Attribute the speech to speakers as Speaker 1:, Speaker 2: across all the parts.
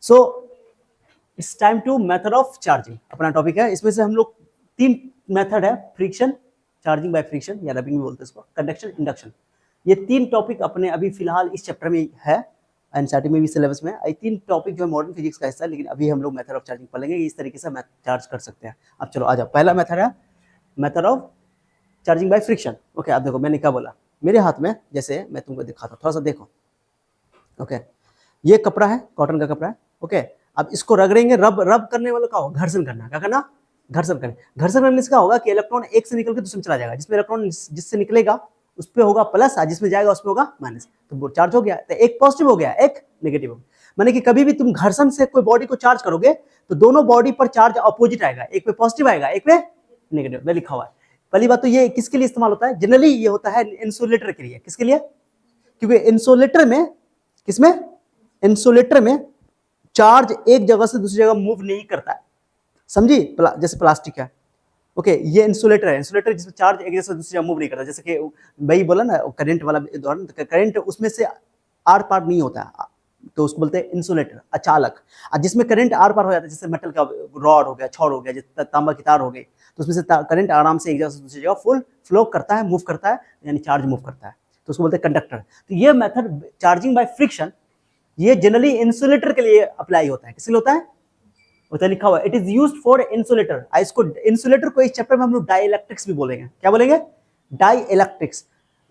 Speaker 1: So it's time to method of charging अपना topic है। इसमें से हम लोग 3 मेथड है, फ्रिक्शन, चार्जिंग बाय फ्रिक्शन या रबिंग भी बोलते हैं इसको, कंडक्शन, इंडक्शन। ये 3 टॉपिक अपने अभी फिलहाल इस चैप्टर में है, एनसीईआरटी में भी सिलेबस में है। 3 टॉपिक जो है मॉडर्न फिजिक्स का हिस्सा है, लेकिन अभी हम लोग मेथड ऑफ चार्जिंग पढ़ेंगे, इस तरीके से चार्ज कर सकते हैं। अब चलो आ जाओ, पहला मेथड है method of charging by friction. Okay, आप देखो मैंने क्या बोला, मेरे हाथ में जैसे मैं तुमको दिखाता हूँ, थोड़ा सा देखो। ओके, ये कपड़ा है, कॉटन का कपड़ा है। ओके, अब इसको रगड़ेंगे, रब करने वाला क्या होगा, घर्षण करना। क्या करना, घर्षण करना। घर्षण करने से क्या होगा कि इलेक्ट्रॉन एक से निकल के दूसरे में चला जाएगा। जिसमें इलेक्ट्रॉन जिससे निकलेगा उस पे होगा प्लस, और जिसमें जाएगा उसमें होगा माइनस। तो चार्ज हो गया, तो एक पॉजिटिव हो गया, एक नेगेटिव हो गया। माने कि कभी भी तुम घर्षण से कोई बॉडी को चार्ज करोगे तो दोनों बॉडी पर चार्ज अपोजिट आएगा, एक पे पॉजिटिव आएगा, एक पे नेगेटिव। में लिखा हुआ है। पहली बात तो ये किसके लिए इस्तेमाल होता है, जनरली ये होता है इंसुलेटर के लिए। किसके लिए, क्योंकि इंसुलेटर में, किसमें, इंसुलेटर में चार्ज एक जगह से दूसरी जगह मूव नहीं करता है, समझी। जैसे प्लास्टिक है, ओके, ये इंसुलेटर है, इंसुलेटर जिसमें चार्ज एक जगह से दूसरी जगह मूव नहीं करता। जैसे कि भाई बोला ना करंट वाला उदाहरण, करंट उसमें से आर पार नहीं होता है, तो उसको बोलते हैं इंसुलेटर, अचालक। और जिसमें करंट आर पार हो जाता है, जैसे मेटल का रॉड हो गया, छड़ हो गया, जैसे तांबा की तार हो गई, तो उसमें से करंट आराम से एक जगह से दूसरी जगह फुल फ्लो करता है, मूव करता है, यानी चार्ज मूव करता है, तो उसको बोलते हैं कंडक्टर। तो ये मेथड चार्जिंग बाय फ्रिक्शन, ये जनरली इंसुलेटर के लिए अप्लाई होता है। किस लिए होता है, होता लिखा हुआ, it is used for insulator. इसको इंसुलेटर को इस चैप्टर में हम लोग डाइइलेक्ट्रिक्स भी बोलेंगे। क्या बोलेंगे, डाइइलेक्ट्रिक्स।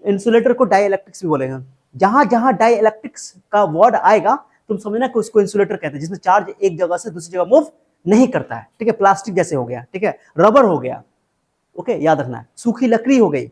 Speaker 1: इंसुलेटर को डाइइलेक्ट्रिक्स भी बोलेंगे। जहां जहां डाइइलेक्ट्रिक्स का वर्ड आएगा तुम समझना कि उसको इंसुलेटर कहते हैं, जिसमें चार्ज एक जगह से दूसरी जगह मूव नहीं करता है। ठीक है, प्लास्टिक जैसे हो गया, ठीक है, रबर हो गया, ओके, याद रखना है, सूखी लकड़ी हो गई।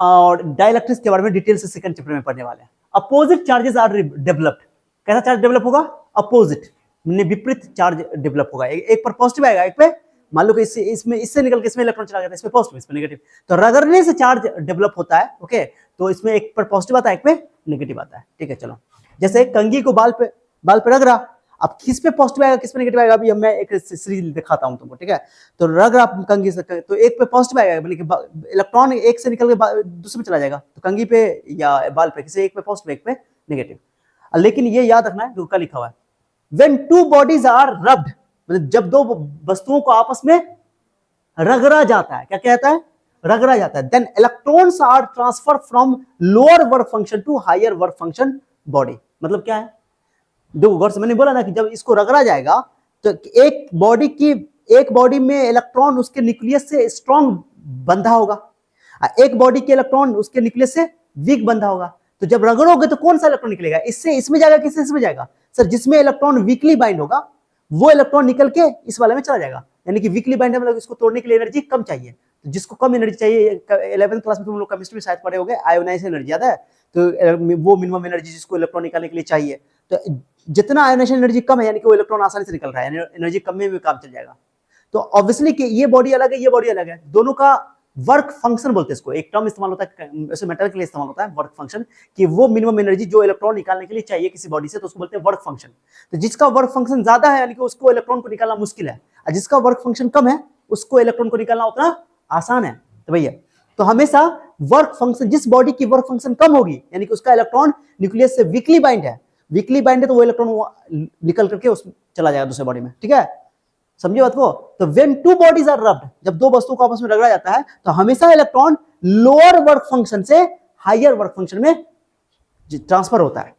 Speaker 1: और डाइइलेक्ट्रिक्स के बारे में डिटेल से सेकंड चैप्टर में पढ़ने वाले हैं। Opposite charges are developed. कैसा चार्ज डेवलप होगा, अपोजिट, विपरीत चार्ज डेवलप होगा। एक पर पॉजिटिव आएगा, एक पे, मान लो कि इसमें इससे निकल के इसमें इलेक्ट्रॉन चला जाता है, इसमें पॉजिटिव, इसमें नेगेटिव, तो रगड़ने से चार्ज डेवलप होता है। ओके, तो इसमें एक पर पॉजिटिव आता है, एक पे नेगेटिव आता है। ठीक है, चलो, जैसे कंघी को बाल पे रगड़ा, अब किस पे पॉजिटिव आएगा, किस पे नेगेटिव आएगा, अभी मैं एक सीरीज दिखाता हूं तुमको। ठीक है, तो रगड़ा कंघी से, तो एक पे पॉजिटिव आएगा, मतलब कि इलेक्ट्रॉन एक से निकल के दूसरे में चला जाएगा, तो कंघी पे या बाल पे किसी एक पे पॉजिटिव, एक पे नेगेटिव। लेकिन ये याद रखना है, क्या लिखा हुआ है, when two bodies are rubbed, मतलब जब दो वस्तुओं को आपस में रगड़ा जाता है, क्या कहता है, रगड़ा जाता है, then electrons are transferred from lower work function to higher work function body। मतलब क्या है, दो गौर से मैंने बोला ना कि जब इसको रगड़ा जाएगा तो एक बॉडी में इलेक्ट्रॉन उसके न्यूक्लियस से स्ट्रॉन्ग बंधा होगा, एक बॉडी के इलेक्ट्रॉन उसके न्यूक्लियस से वीक बंधा होगा। तो जब रगड़ोगे तो कौन सा इलेक्ट्रॉन निकलेगा, इससे इसमें जाएगा, किससे इसमें जाएगा, सर जिसमें इलेक्ट्रॉन वीकली बाइंड होगा वो इलेक्ट्रॉन निकल के इस वाले में चला जाएगा। यानी कि वीकली बाइंड मतलब इसको तोड़ने के लिए एनर्जी कम चाहिए, तो जिसको कम एनर्जी चाहिए, 11th क्लास में तुम लोग केमिस्ट्री में शायद पढ़े होंगे, आयोनाइजेशन एनर्जी याद है, तो वो मिनिमम एनर्जी जिसको इलेक्ट्रॉन निकालने के लिए चाहिए, तो जितना आयोनाइजेशन एनर्जी कम है, यानी कि वो इलेक्ट्रॉन आसानी से निकल रहा है, एनर्जी कम में भी काम चल जाएगा। तो ऑब्वियसली कि ये बॉडी अलग है, ये बॉडी अलग है, दोनों का वर्क फंक्शन बोलते हैं इसको, एक टर्म इस्तेमाल होता है वैसे मेटल के लिए इस्तेमाल होता है वर्क फंक्शन, कि वो मिनिमम एनर्जी जो इलेक्ट्रॉन निकालने के लिए चाहिए किसी बॉडी से, तो उसको बोलते हैं वर्क फंक्शन। तो जिसका वर्क फंक्शन ज्यादा है यानी कि उसको इलेक्ट्रॉन को निकालना मुश्किल है, और जिसका वर्क फंक्शन कम है उसको इलेक्ट्रॉन को निकालना उतना आसान है। तो भैया, तो हमेशा वर्क फंक्शन, जिस बॉडी की वर्क फंक्शन कम होगी यानी कि उसका इलेक्ट्रॉन न्यूक्लियस से वीकली बाइंड है, तो वो इलेक्ट्रॉन निकल करके उसमें चला जाएगा दूसरे बॉडी में। ठीक है, समझिए बात को। तो when two bodies are rubbed, जब दो वस्तुओं को आपस में रगड़ा जाता है तो हमेशा इलेक्ट्रॉन लोअर वर्क फंक्शन से हायर वर्क फंक्शन में ट्रांसफर होता है,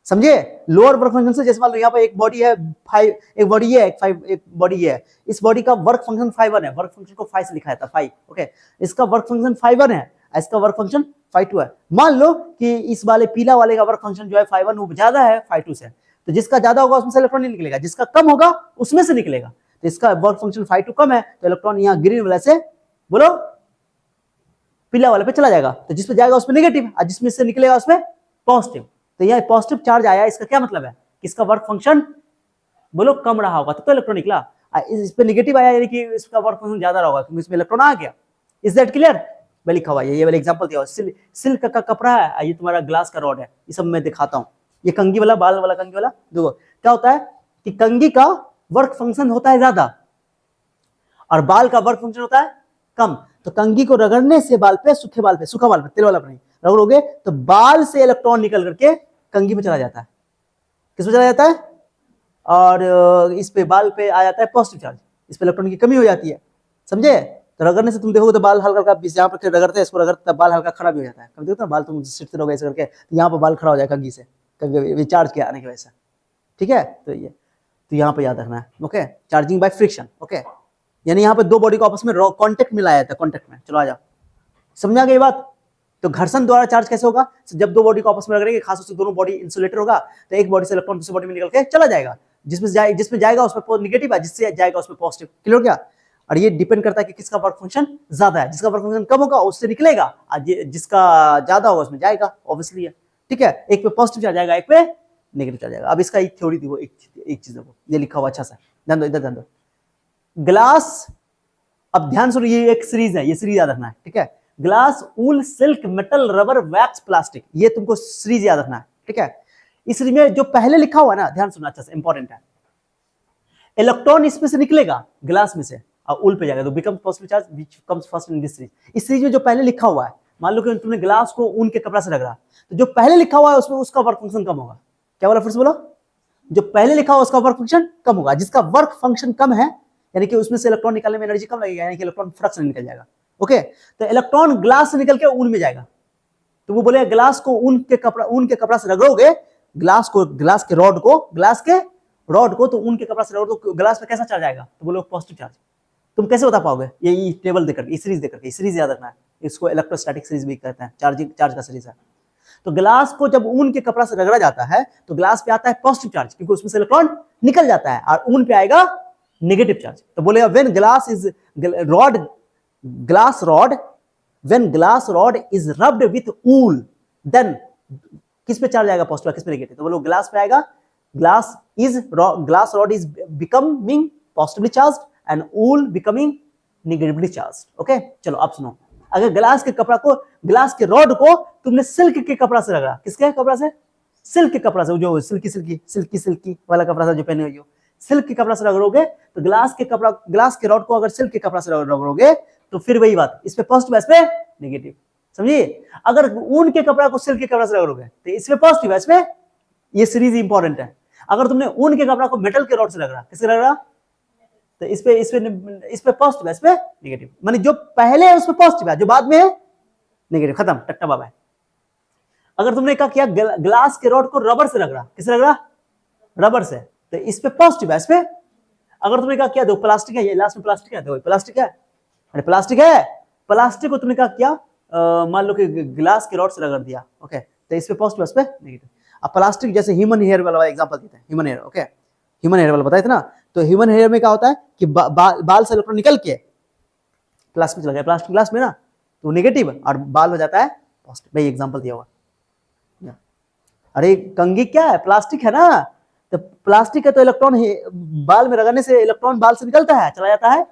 Speaker 1: समझिए। लोअर वर्क फंक्शन से, जैसे मान लो यहाँ पर एक बॉडी है 5, एक बॉडी है 5, एक बॉडी है, इस बॉडी का वर्क फंक्शन 5 है, वर्क फंक्शन को 5 से लिखा जाता है 5। ओके, इसका वर्क फंक्शन 5 है, इसका वर्क फंक्शन 5 है। मान लो कि इस वाले पीला वाले का वर्क फंक्शन जो है 5 वो ज्यादा है 5 से, तो जिसका ज्यादा होगा उसमें से इलेक्ट्रॉन नहीं निकलेगा, जिसका कम होगा उसमें से निकलेगा। तो इसका वर्क फंक्शन 5 कम है, तो इलेक्ट्रॉन यहाँ ग्रीन वाले से बोलो पीला वाले पे चला जाएगा, तो जिसमें जाएगा उसमें नेगेटिव, और जिसमें से निकलेगा उसमें पॉजिटिव। तो यह पॉजिटिव चार्ज आया, इसका क्या मतलब है कि इसका वर्क फंक्शन बोलो कम रहा होगा, तो इलेक्ट्रॉन निकला। इस पे नेगेटिव आया यानी कि इसका वर्क फंक्शन ज्यादा रहा होगा क्योंकि इसमें इलेक्ट्रॉन आ गया। इज दैट क्लियर, मैं लिखा हुआ है, ये वाला एग्जांपल दिया हुआ, सिल्क का कपड़ा है, ये तुम्हारा ग्लास का रॉड है, ये सब मैं दिखाता हूँ। ये कंघी वाला, बाल वाला कंघी वाला, देखो क्या होता है कि कंघी का वर्क फंक्शन होता है ज्यादा और बाल का वर्क फंक्शन होता है कम। तो कंघी को रगड़ने से बाल पे, सूखा बाल पे, तेल वाला नहीं रगड़ोगे तो बाल से इलेक्ट्रॉन निकल करके कंघी में चला जाता है, किस पे चला जाता है, और इस पे बाल पे आ जाता है पॉजिटिव चार्ज, इस पे इलेक्ट्रॉन की कमी हो जाती है, समझे। तो रगड़ने से तुम देखोगे तो बाल हल्का हल्का, यहाँ पर रगड़ते हैं, इसको रगड़ते तब बाल हल्का खड़ा भी हो जाता है, कभी देखो ना बाल तुम सिटते रहोगे ऐसे करके, तो यहाँ पर बाल खड़ा हो जाएगा कंघी से, कभी चार्ज के आने की वजह से, ठीक है। तो यहाँ पे याद रखना है, okay, charging by friction, okay, यानी यहाँ पे दो बॉडी को आपस में कांटेक्ट मिलाया जाता है, कांटेक्ट में, चलो आ जाओ, समझा गई बात। तो घर्षण द्वारा चार्ज कैसे होगा, जब दो बॉडी को आपस में रगड़ेंगे, खासतौर से दोनों बॉडी इंसुलेटर होगा, तो एक बॉडी से इलेक्ट्रॉन दूसरी बॉडी में निकल के चला जाएगा, जिसमें जाएगा उसमें नेगेटिव है, जिससे जाएगा उसमें पॉजिटिव, क्लियर हो गया। और ये डिपेंड करता है कि किसका वर्क फंक्शन ज्यादा है, जिसका वर्क फंक्शन कम होगा उससे निकलेगा, जिसका ज्यादा होगा उसमें जाएगा, ऑब्वियसली है, ठीक है। एक पे पॉजिटिव चार्ज आएगा, एक पे नेगेटिव चार्ज आएगा। अब इसका एक थ्योरी थी, वो एक चीज देखो, ये लिखा हुआ अच्छा सा, ध्यान दो, इधर ध्यान दो, ग्लास, अब ध्यान सुनो, ये एक सीरीज है, ये सीरीज याद रखना है, ठीक है। Glass, wool, silk, metal, rubber, wax, plastic, ये तुमको सीरीज याद रखना है, ठीक है। इस सीरीज में जो पहले लिखा हुआ है ना, ध्यान सुनना अच्छा से, इंपॉर्टेंट है, इलेक्ट्रॉन इसमें से निकलेगा ग्लास में से और वूल पे जाएगा, तो become positive charge which comes first in this series. इस सीरीज में जो पहले लिखा हुआ है, मान लो कि तुमने ग्लास को ऊन के कपड़ा से रगड़ा, तो जो पहले लिखा हुआ है उसमें उसका वर्क फंक्शन कम होगा। क्या बोला, फिर से बोलो, जो पहले लिखा हुआ उसका वर्क फंक्शन कम होगा, जिसका वर्क फंक्शन कम है, यानी कि उसमें से इलेक्ट्रॉन निकालने में एनर्जी कम लगेगा, यानी कि इलेक्ट्रॉन फटक से निकल जाएगा, ओके। तो इलेक्ट्रॉन ग्लास से निकल के ऊन में जाएगा, तो वो बोले ग्लास को ऊन के कपड़ा से रगड़ोगे, ग्लास के रॉड को तो ऊन के कपड़ा से रगड़ो तो ग्लास पे कैसा चार्ज आएगा, तो बोलो पॉजिटिव चार्ज। तुम कैसे बता पाओगे, ये टेबल देकर, ये सीरीज देकर, ये सीरीज याद रखना है, इसको इलेक्ट्रोस्टैटिक सीरीज भी कहते हैं, चार्ज का सीरीज है। तो ग्लास को जब ऊन के कपड़ा से रगड़ा जाता है तो ग्लास पे आता है पॉजिटिव चार्ज, क्योंकि उसमें से इलेक्ट्रॉन निकल जाता है, और ऊन पे आएगा नेगेटिव चार्ज। तो बोलेगा when glass rod is rubbed with wool, then किस पे चार्ज आएगा, पॉजिटिव, किस पे नेगेटिव, तो बोलो ग्लास पे आएगा, glass rod is becoming positively charged and wool becoming negatively charged, okay. चलो अब सुनो, अगर ग्लास के रॉड को तुमने सिल्क के कपड़ा से रगड़ा, किसके कपड़ा से, सिल्क के कपड़ा से, जो सिल्की वाला कपड़ा था जो पहने हुई हो, सिल्क के कपड़ा से रगड़ोगे, तो ग्लास के रॉड को अगर सिल्क के कपड़ा से रगड़ोगे तो फिर वही बात, इस पे पॉजिटिव, इस पे नेगेटिव, समझिए। अगर ऊन के कपड़ा को सिल्क के कपड़ा से रगड़ोगे तो इस पे पॉजिटिव, इस पे, ये सीरीज इंपॉर्टेंट है। अगर तुमने ऊन के कपड़ा को मेटल के रॉड से रगड़ा, किससे रगड़ा, तो इस पे पॉजिटिव है, इस पे नेगेटिव, माने जो पहले है उस पे पॉजिटिव है, जो बाद में है नेगेटिव, खत्म, टट्टा बाबा है। अगर तुमने क्या किया, ग्लास के रॉड को रबर से रगड़ा, किससे रगड़ा, रबर से, तो इस पे पॉजिटिव है, इस पे। अगर तुमने क्या किया, देखो प्लास्टिक है, ये लास्ट में प्लास्टिक है, देखो प्लास्टिक है, अरे प्लास्टिक है, प्लास्टिक को तुमने क्या किया, मान लो कि ग्लास के रॉड से रगड़ दिया, ओके, तो इस पे पॉजिटिव, इस पे नेगेटिव। अब प्लास्टिक जैसे ह्यूमन हेयर वाला एग्जांपल देते हैं, human hair, okay, human hair वाला बताए थे ना, तो ह्यूमन हेयर में क्या होता है कि बाल से इलेक्ट्रॉन निकल के प्लास्टिक में चला गया, प्लास्टिक ग्लास में ना, तो नेगेटिव, और बाल हो जाता है पॉजिटिव, भाई एग्जांपल दिया हुआ। अरे कंघी क्या है, प्लास्टिक है ना, तो प्लास्टिक है तो इलेक्ट्रॉन बाल में रगड़ने से इलेक्ट्रॉन बाल से निकलता है, चला जाता है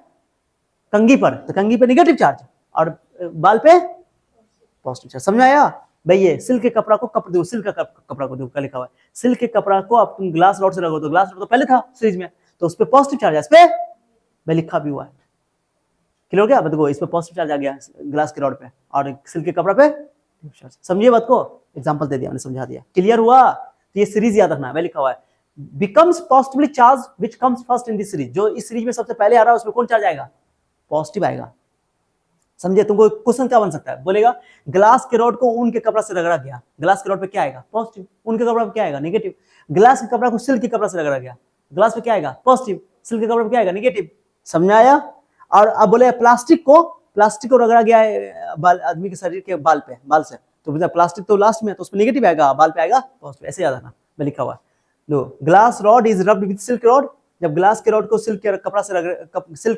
Speaker 1: कंघी पर, तो कंघी पे नेगेटिव चार्ज और बाल पे पॉजिटिव चार्ज, समझ आया भाई। ये सिल्क के कपड़ा को सिल्क का कपड़ा को देखो, लिखा हुआ है सिल्क के कपड़ा को अब तुम ग्लास रॉड से रगड़ो, तो ग्लास रॉड तो पहले था सीरीज में, तो उस पे पॉजिटिव चार्ज है, इस पे भाई लिखा भी हुआ है, क्लियर हो गया। देखो इस पे पॉजिटिव चार्ज आ गया ग्लास के रॉड पे, और सिल्क के कपड़ा पे, समझिए बात को, एग्जांपल दे दिया मैंने, समझा दिया, क्लियर हुआ। तो ये सीरीज याद रखना है, मैं लिखा हुआ है becomes positively charge which comes first in this series, जो इस सीरीज में सबसे पहले आ रहा है उसमें कौन चार्ज आएगा, पॉजिटिव आएगा, समझे। तुमको क्वेश्चन क्या बन सकता है, बोलेगा ग्लास के रॉड को ऊन के कपड़ा से रगड़ा गया, ग्लास के रॉड पे क्या आएगा, पॉजिटिव, ऊन के कपड़ा पे क्या आएगा, नेगेटिव। ग्लास के कपड़ा को सिल्क के कपड़ा से रगड़ा गया, ग्लास पे क्या आएगा, पॉजिटिव, सिल्क के कपड़ा पे क्या आएगा, नेगेटिव, समझ आया। और अब बोले प्लास्टिक को रगड़ा गया है आदमी के शरीर के बाल से, तो प्लास्टिक तो लास्ट में, तो उसमें नेगेटिव आएगा, बाल पे आएगा पॉजिटिव, ऐसे याद रखना, मैं लिखा हुआ है। लो glass rod is rubbed with silk rod, जब ग्लास के रॉड को सिल्क के कपड़ा से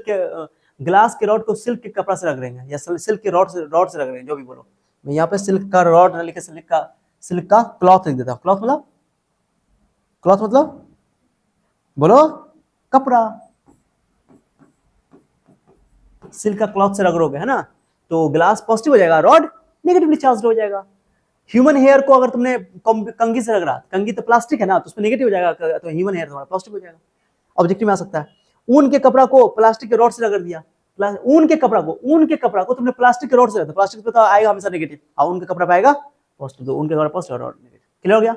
Speaker 1: ग्लास के रॉड को सिल्क के कपड़ा से रगड़ेंगे, या सिल्क के रॉड से रगड़ेंगे, जो भी बोलो। मैं यहाँ पे सिल्क का रॉड ना लिखे, सिल्क का क्लॉथ लिख देता हूँ। क्लॉथ मतलब बोलो कपड़ा, सिल्क का क्लॉथ से रगड़ोगे, है ना, तो ग्लास पॉजिटिव हो जाएगा, रॉड नेगेटिवली चार्ज हो जाएगा। ह्यूमन हेयर को अगर तुमने कंघी से रगड़ा, कंघी तो प्लास्टिक है ना, तो उसमें नेगेटिव हो जाएगा, तो ह्यूमन हेयर तुम्हारा पॉजिटिव हो जाएगा, ऑब्जेक्टिव में आ सकता है। ऊन के कपड़ा को प्लास्टिक के रॉड से रगड़ दिया, ऊन के कपड़ा को तुमने प्लास्टिक के रॉड से रगड़ा, प्लास्टिक पे तो आएगा हमेशा नेगेटिव, और ऊन के कपड़ा पे आएगा पॉजिटिव, तो ऊन के कपड़ा पॉजिटिव, रॉड नेगेटिव, क्लियर हो गया।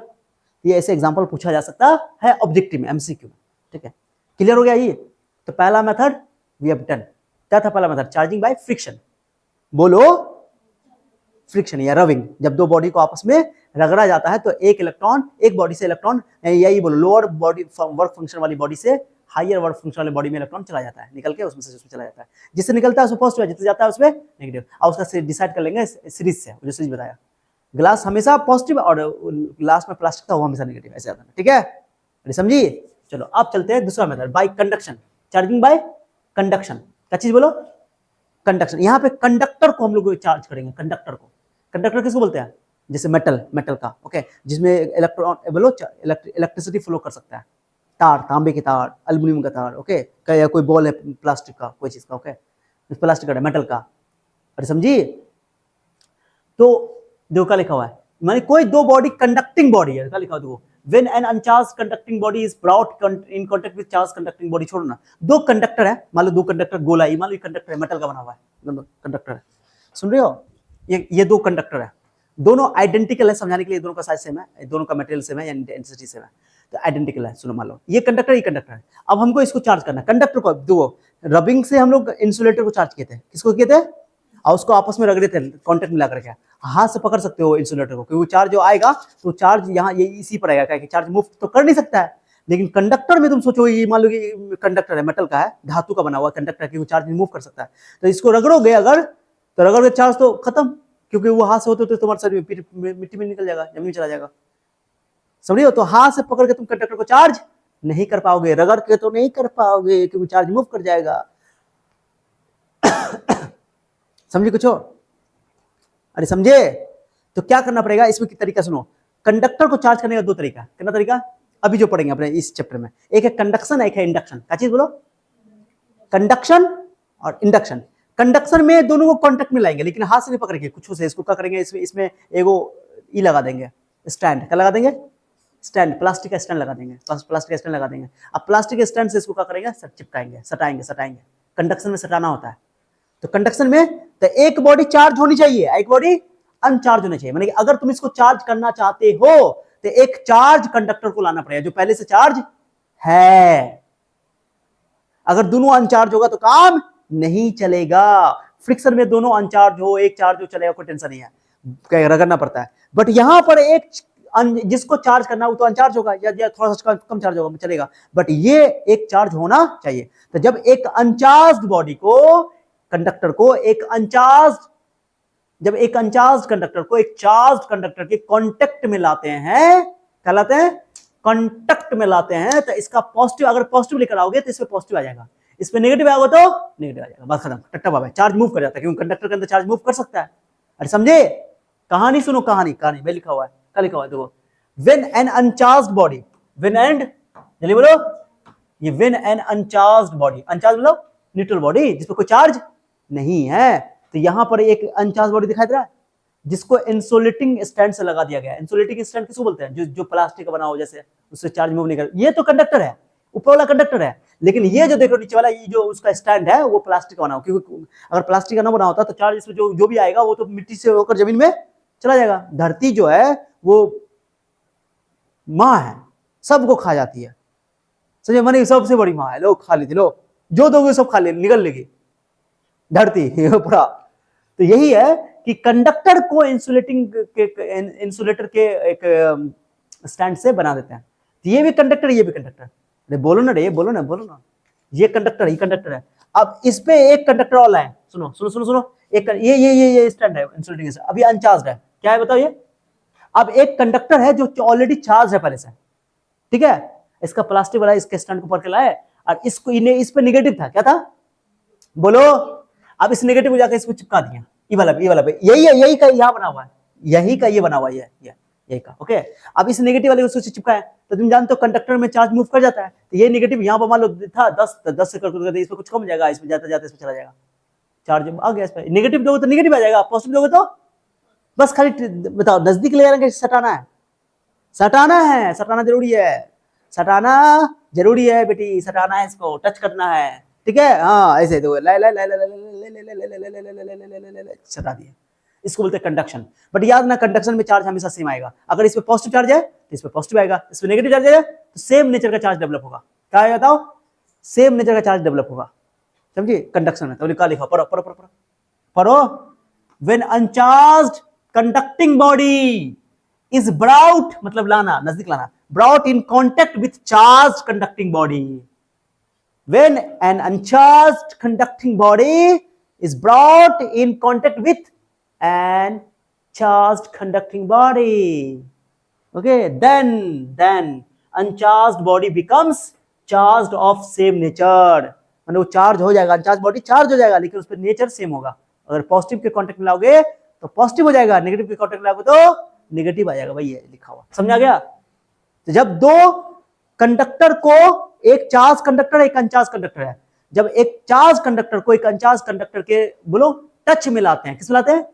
Speaker 1: ये ऐसे एग्जांपल पूछा जा सकता है ऑब्जेक्टिव में, एमसीक्यू में, ठीक है। क्लियर हो गया ये? तो पहला मेथड वी हैव डन। क्या था पहला मेथड? Charging by friction. बोलो, फ्रिक्शन या रबिंग। जब दो बॉडी को आपस में रगड़ा जाता है तो एक इलेक्ट्रॉन, एक बॉडी से इलेक्ट्रॉन, यही बोलो लोअर बॉडी वर्क फंक्शन वाली बॉडी से हायर वर्क फंक्शन वाली बॉडी में इलेक्ट्रॉन चला जाता है, निकल के उसमें से चला जाता है। जिससे निकलता है उसमें पॉजिटिव है, जिससे जाता है उसमें नेगेटिव। और उसका डिसाइड कर लेंगे सीरीज से, जो सीरीज बताया। ग्लास हमेशा पॉजिटिव और ग्लास में प्लास्टिक था वो हमेशा नेगेटिव, ऐसे आता है, ठीक है, समझिए। चलो अब चलते हैं दूसरा method, bye conduction. Charging by conduction. क्या चीज बोलो? कंडक्शन। यहाँ पे कंडक्टर को हम लोग चार्ज करेंगे, कंडक्टर को। कंडक्टर किसको बोलते हैं? जैसे मेटल का, ओके, जिसमें इलेक्ट्रॉन बोलो इलेक्ट्रिसिटी फ्लो कर सकता है। तार, तांबे की तार, एल्युमिनियम का तार, ओके, या कोई बॉल है प्लास्टिक का, कोई चीज का, ओके, प्लास्टिक का, मेटल का, अरे समझिए। तो देखो क्या लिखा हुआ है, माने कोई दो बॉडी कंडक्टिंग बॉडी है, क्या लिखा हुआ देखो, when an अनचार्ज conducting body is brought in contact with charge conducting body. छोड़ो ना, दो कंडक्टर है, मान लो दो कंडक्टर गोलाई, मान लो कंडक्टर है मेटल का बना हुआ है, कंडक्टर है, सुन रहे हो? ये दो कंडक्टर है, दोनों आइडेंटिकल है, समझाने के लिए दोनों का साइज सेम है, दोनों का मटेरियल सेम है, इंटेंसिटी सेम है, तो आइडेंटिकल है। सुनो, मान लो ये कंडक्टर, ये कंडक्टर है। अब हमको इसको चार्ज करना है, कंडक्टर को। दो रबिंग से हम लोग इंसुलेटर को चार्ज किए थे, किसको किए थे? और उसको आपस में रगड़े थे, कॉन्टेक्ट मिला करके। हाथ से पकड़ सकते हो इंसुलेटर को, क्योंकि चार्ज जो आएगा तो चार्ज यहाँ ये इसी पर आएगा, क्या चार्ज मूव तो कर नहीं सकता है। लेकिन कंडक्टर में तुम सोचो, ये मान लो कि कंडक्टर है, मेटल का है, धातु का बना हुआ कंडक्टर, क्योंकि चार्ज मूव कर सकता है। तो इसको रगड़ोगे अगर, तो रगड़ोगे चार्ज तो खत्म, क्योंकि वो हाथ से होते तो तुम्हारे शरीर मिट्टी में निकल जाएगा, जमीन में चला जाएगा, समझिए। तो हाथ से पकड़ के तुम कंडक्टर को चार्ज नहीं कर पाओगे, रगड़ के तो नहीं कर पाओगे, क्योंकि चार्ज मूव कर जाएगा। समझे कुछ हो? अरे समझे? तो क्या करना पड़ेगा इसमें, किस तरीका सुनो। कंडक्टर को चार्ज करने का दो तरीका, कितना तरीका अभी जो पढ़ेंगे अपने इस चैप्टर में। एक है कंडक्शन, एक है इंडक्शन। क्या चीज बोलो? कंडक्शन और इंडक्शन। कंडक्शन में दोनों को कांटेक्ट में लाएंगे, लेकिन हाथ से नहीं पकड़ेंगे, कुछ से इसको क्या करेंगे, इसमें एगो ई लगा देंगे, स्टैंड। क्या लगा देंगे? स्टैंड, प्लास्टिक का स्टैंड लगा देंगे, प्लास्टिक का स्टैंड लगा देंगे। अब प्लास्टिक के स्टैंड से इसको क्या करेंगे, चिपकाएंगे, सटाएंगे। कंडक्शन में सटाना होता है। तो कंडक्शन में तो एक बॉडी चार्ज होनी चाहिए, एक बॉडी अनचार्ज होनी चाहिए। माने अगर तुम इसको चार्ज करना चाहते हो तो एक चार्ज कंडक्टर को लाना पड़ेगा जो पहले से चार्ज है। अगर दोनों अनचार्ज होगा तो काम नहीं चलेगा। फ्रिक्शन में दोनों अनचार्ज हो, एक चार्ज हो, चलेगा, कोई टेंशन नहीं है, रगड़ना पड़ता है। बट यहां पर एक जिसको चार्ज करना हो तो अनचार्ज होगा, या थोड़ा सा कम चार्ज होगा, चलेगा, बट ये एक चार्ज होना चाहिए। तो जब एक अनचार्ज बॉडी को, कंडक्टर को एक अनचार्ज, जब एक अनचार्ज कंडक्टर को एक चार्ज कंडक्टर के कांटेक्ट में लाते हैं, क्या लाते हैं? कांटेक्ट में लाते हैं, तो इसका पॉजिटिव, अगर पॉजिटिव लेकर आओगे तो इसमें पॉजिटिव आ जाएगा, इसमें नेगेटिव आएगा तो नेगेटिव आ जाएगा, बस खत्म, टट्टा बाबा। चार्ज मूव कर जाता है, क्योंकि कंडक्टर के अंदर चार्ज मूव कर सकता है। अरे समझे? कहानी सुनो, कहानी में लिखा हुआ है, क्या लिखा हुआ है देखो। When an uncharged body, when and जल्दी बोलो, ये व्हेन एन अनचार्ज्ड बॉडी, अनचार्ज मतलब न्यूट्रल बॉडी, जिसमें कोई चार्ज नहीं है। तो यहां पर एक अनचार्ज बॉडी दिखाई दे रहा है, जिसको इंसुलेटिंग स्टैंड से लगा दिया गया है। इंसुलेटिंग स्टैंड किसको बोलते हैं? जो प्लास्टिक का बना हो, जैसे उससे चार्ज मूव नहीं कर। ये तो कंडक्टर है, ऊपर वाला कंडक्टर है, लेकिन ये जो देखो नीचे वाला, ये जो उसका स्टैंड है वो प्लास्टिक का बना हो, क्योंकि अगर प्लास्टिक का ना बना होता तो चार्ज इसमें जो भी आएगा वो तो मिट्टी से होकर जमीन में चला जाएगा। धरती जो है वो माँ है, सबको खा जाती है, समझे? माने सबसे बड़ी माँ है, लोग खा लेती, लो जो दोगे सब खा ले, निकल लेगी धरती पूरा। तो यही है कि कंडक्टर को इंसुलेटर के एक स्टैंड से बना देते हैं। तो ये भी कंडक्टर, ये भी कंडक्टर। अरे बोलो ना रे, बोलो ना, ये कंडक्टर, ये कंडक्टर है। अब इस पे एक कंडक्टर वाला है, सुनो, एक ये स्टैंड है इंसुलेटिंग, अभी अनचार्ज है, क्या है बताओ ये। अब एक कंडक्टर है जो ऑलरेडी चार्ज है पहले से, ठीक है, इसका प्लास्टिक वाला इसके स्टैंड को पकड़ के लाया, और इसको इस पे नेगेटिव था, क्या था बोलो। अब इस नेगेटिव को जाकर इसको चिपका दिया, ये वाला पे, यही का यहाँ बना हुआ है, यही का ये बना हुआ है, यही का, ओके। अब इस नेगेटिव वाले को चिपका है, तो तुम जानते हो कंडक्टर में चार्ज मूव कर जाता है, तो ये नेगेटिव यहाँ पर मान लो था 10 से करके इसमें कुछ कम हो जाएगा, इसमें जाते इसमें चला जाएगा, चार्ज आ गया। इस पर नेगेटिव दोगे तो नेगेटिव आ जाएगा, पॉजिटिव दोगे तो बस खाली बताओ, नजदीक ले जाना, सटाना है, सटाना जरूरी है बेटी, सटाना है, इसको टच करना है, ठीक है। हाँ ऐसे दो, सटा दिए, इसको बोलते हैं कंडक्शन। बट याद ना, कंडक्शन में चार्ज हमेशा सेम आएगा। अगर इस पे पॉजिटिव चार्ज है तो इस पे पॉजिटिव आएगा, इस पे नेगेटिव चार्ज है तो सेम नेचर का चार्ज डेवलप होगा। क्या है बताओ? सेम नेचर का चार्ज डेवलप होगा, समझिए कंडक्शन में। तो क्या लिखा, पढ़ो पढ़ो पढ़ो पढ़ो पढ़ो। When uncharged conducting body is brought, मतलब लाना, नजदीक लाना, brought in contact with charge conducting body. When an uncharged conducting body is brought in contact with an charged conducting body, okay, then uncharged body becomes charged of same nature। मतलब वो charge हो जाएगा, uncharged body charge हो जाएगा, लेकिन उस पर nature same होगा। अगर पॉजिटिव के कांटेक्ट में लाओगे तो पॉजिटिव हो जाएगा, नेगेटिव के कांटेक्ट में लाओगे तो नेगेटिव आ जाएगा। वही है लिखा हुआ, समझा गया? तो जब दो कंडक्टर को, एक चार्ज कंडक्टर एक अनचार्ज कंडक्टर है, जब एक चार्ज कंडक्टर को एक अनचार्ज कंडक्टर के बोलो टच मिलाते हैं, किस मिलाते हैं?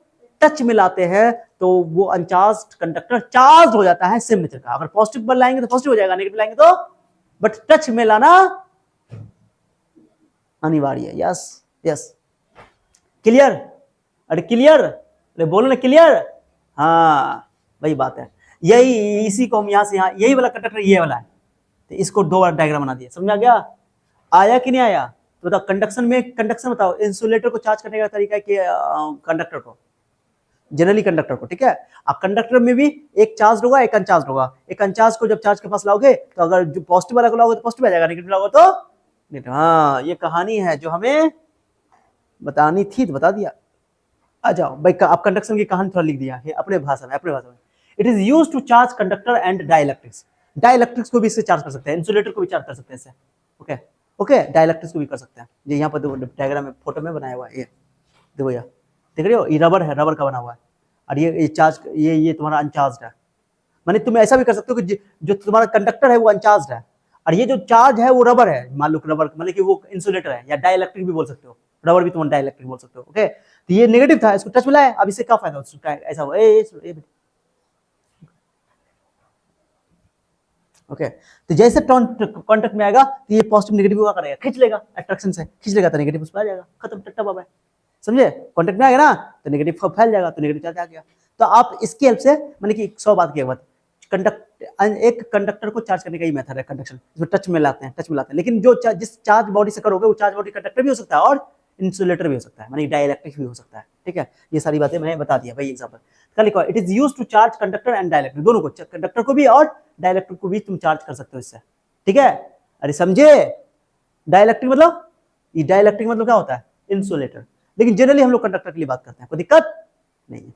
Speaker 1: टच मिलाते हैं, तो वो अनचार्ज कंडक्टर चार्ज हो जाता है सेम नेचर का। अगर पॉजिटिव पर लाएंगे तो पॉजिटिव हो जाएगा, नेगेटिव लाएंगे तो, बट टच मिलाना अनिवार्य है। Yes yes, clear? अरे क्लियर, अरे बोलो ना क्लियर। हाँ वही बात है, यही इसी को हम यहां से, यहां यही वाला कंडक्टर ये वाला है, तो इसको दो बार डायग्राम बना दिया, समझा गया? आया कि नहीं आया? तो बताओ कंडक्शन में, कंडक्शन बताओ, इंसुलेटर को चार्ज करने का तरीका है कि कंडक्टर को, जनरली कंडक्टर को, ठीक है? अब कंडक्टर में भी एक चार्ज होगा एक अनचार्ज होगा। एक अनचार्ज को जब चार्ज के पास लाओगे तो अगर जो पॉजिटिव वाला को लाओगे तो पॉजिटिव आ जाएगा, नेगेटिव लाओगे तो नेगेटिव। हाँ ये कहानी है जो हमें बतानी थी तो बता दिया। आ जाओ भाई, आप कंडक्शन की कहानी थोड़ा लिख दिया है अपने भाषा में, अपने भाषा में। It is used to charge conductor and dielectrics. Dielectrics को भी इससे चार्ज कर सकते हैं, इंसुलेटर को भी चार्ज कर सकते हैं इससे। ओके ओके, डाइलेक्ट्रिक्स को भी कर सकते हैं। ये यहाँ पर देखो डायग्राम में, फोटो में बनाया हुआ है, ये देखो, ये देख रहे हो, ये रबर है, रबर का बना हुआ है, और ये चार्ज, ये तुम्हारा अनचार्ज है। माने तुम ऐसा भी कर सकते हो कि जो तुम्हारा कंडक्टर है वो अनचार्ज है, और ये जो चार्ज है वो रबर है, मान लो रबर, मतलब कि वो इंसुलेटर है, या डाइलेक्ट्रिक भी बोल सकते हो, रबर भी तुम डाइलेक्ट्रिक बोल सकते हो। ओके, तो ये नेगेटिव था, इसको टच मिला है, अब इससे क्या फायदा? ऐसा हुआ ओके। तो जैसे कांटेक्ट में आएगा तो ये पॉजिटिव नेगेटिव हुआ करेगा, खींच लेगा, अट्रैक्शन से खींच लेगा तो नेगेटिव उस पर आ जाएगा, खत्म, टट्टा बाबा। समझे? कांटेक्ट में आएगा ना तो नेगेटिव फैल जाएगा, तो नेगेटिव चार्ज आ गया। तो आप इसकी हेल्प से, मैंने कि 100 बात की बात, एक कंडक्टर को चार्ज करने का ही मेथड है कंडक्शन, इसमें टच मिलाते हैं, लेकिन जो जिस चार्ज बॉडी से करोगे वो चार्ज बॉडी कंडक्टर भी हो सकता है और इंसुलेटर भी हो सकता है, माने डाइलेक्ट्रिक भी हो सकता है। ठीक है, ये सारी बातें मैंने बता दिया भाई एग्जांपल। कल लिखो, it is used to charge conductor and dielectric, दोनों को, कंडक्टर को भी और डाइलेक्ट्रिक को भी तुम चार्ज कर सकते हो इससे। ठीक है, अरे समझे? डाइलेक्ट्रिक मतलब, ये डाइलेक्ट्रिक मतलब क्या होता है? इंसुलेटर। लेकिन जनरली हम लोग कंडक्टर के लिए बात करते हैं, कोई दिक्कत नहीं है।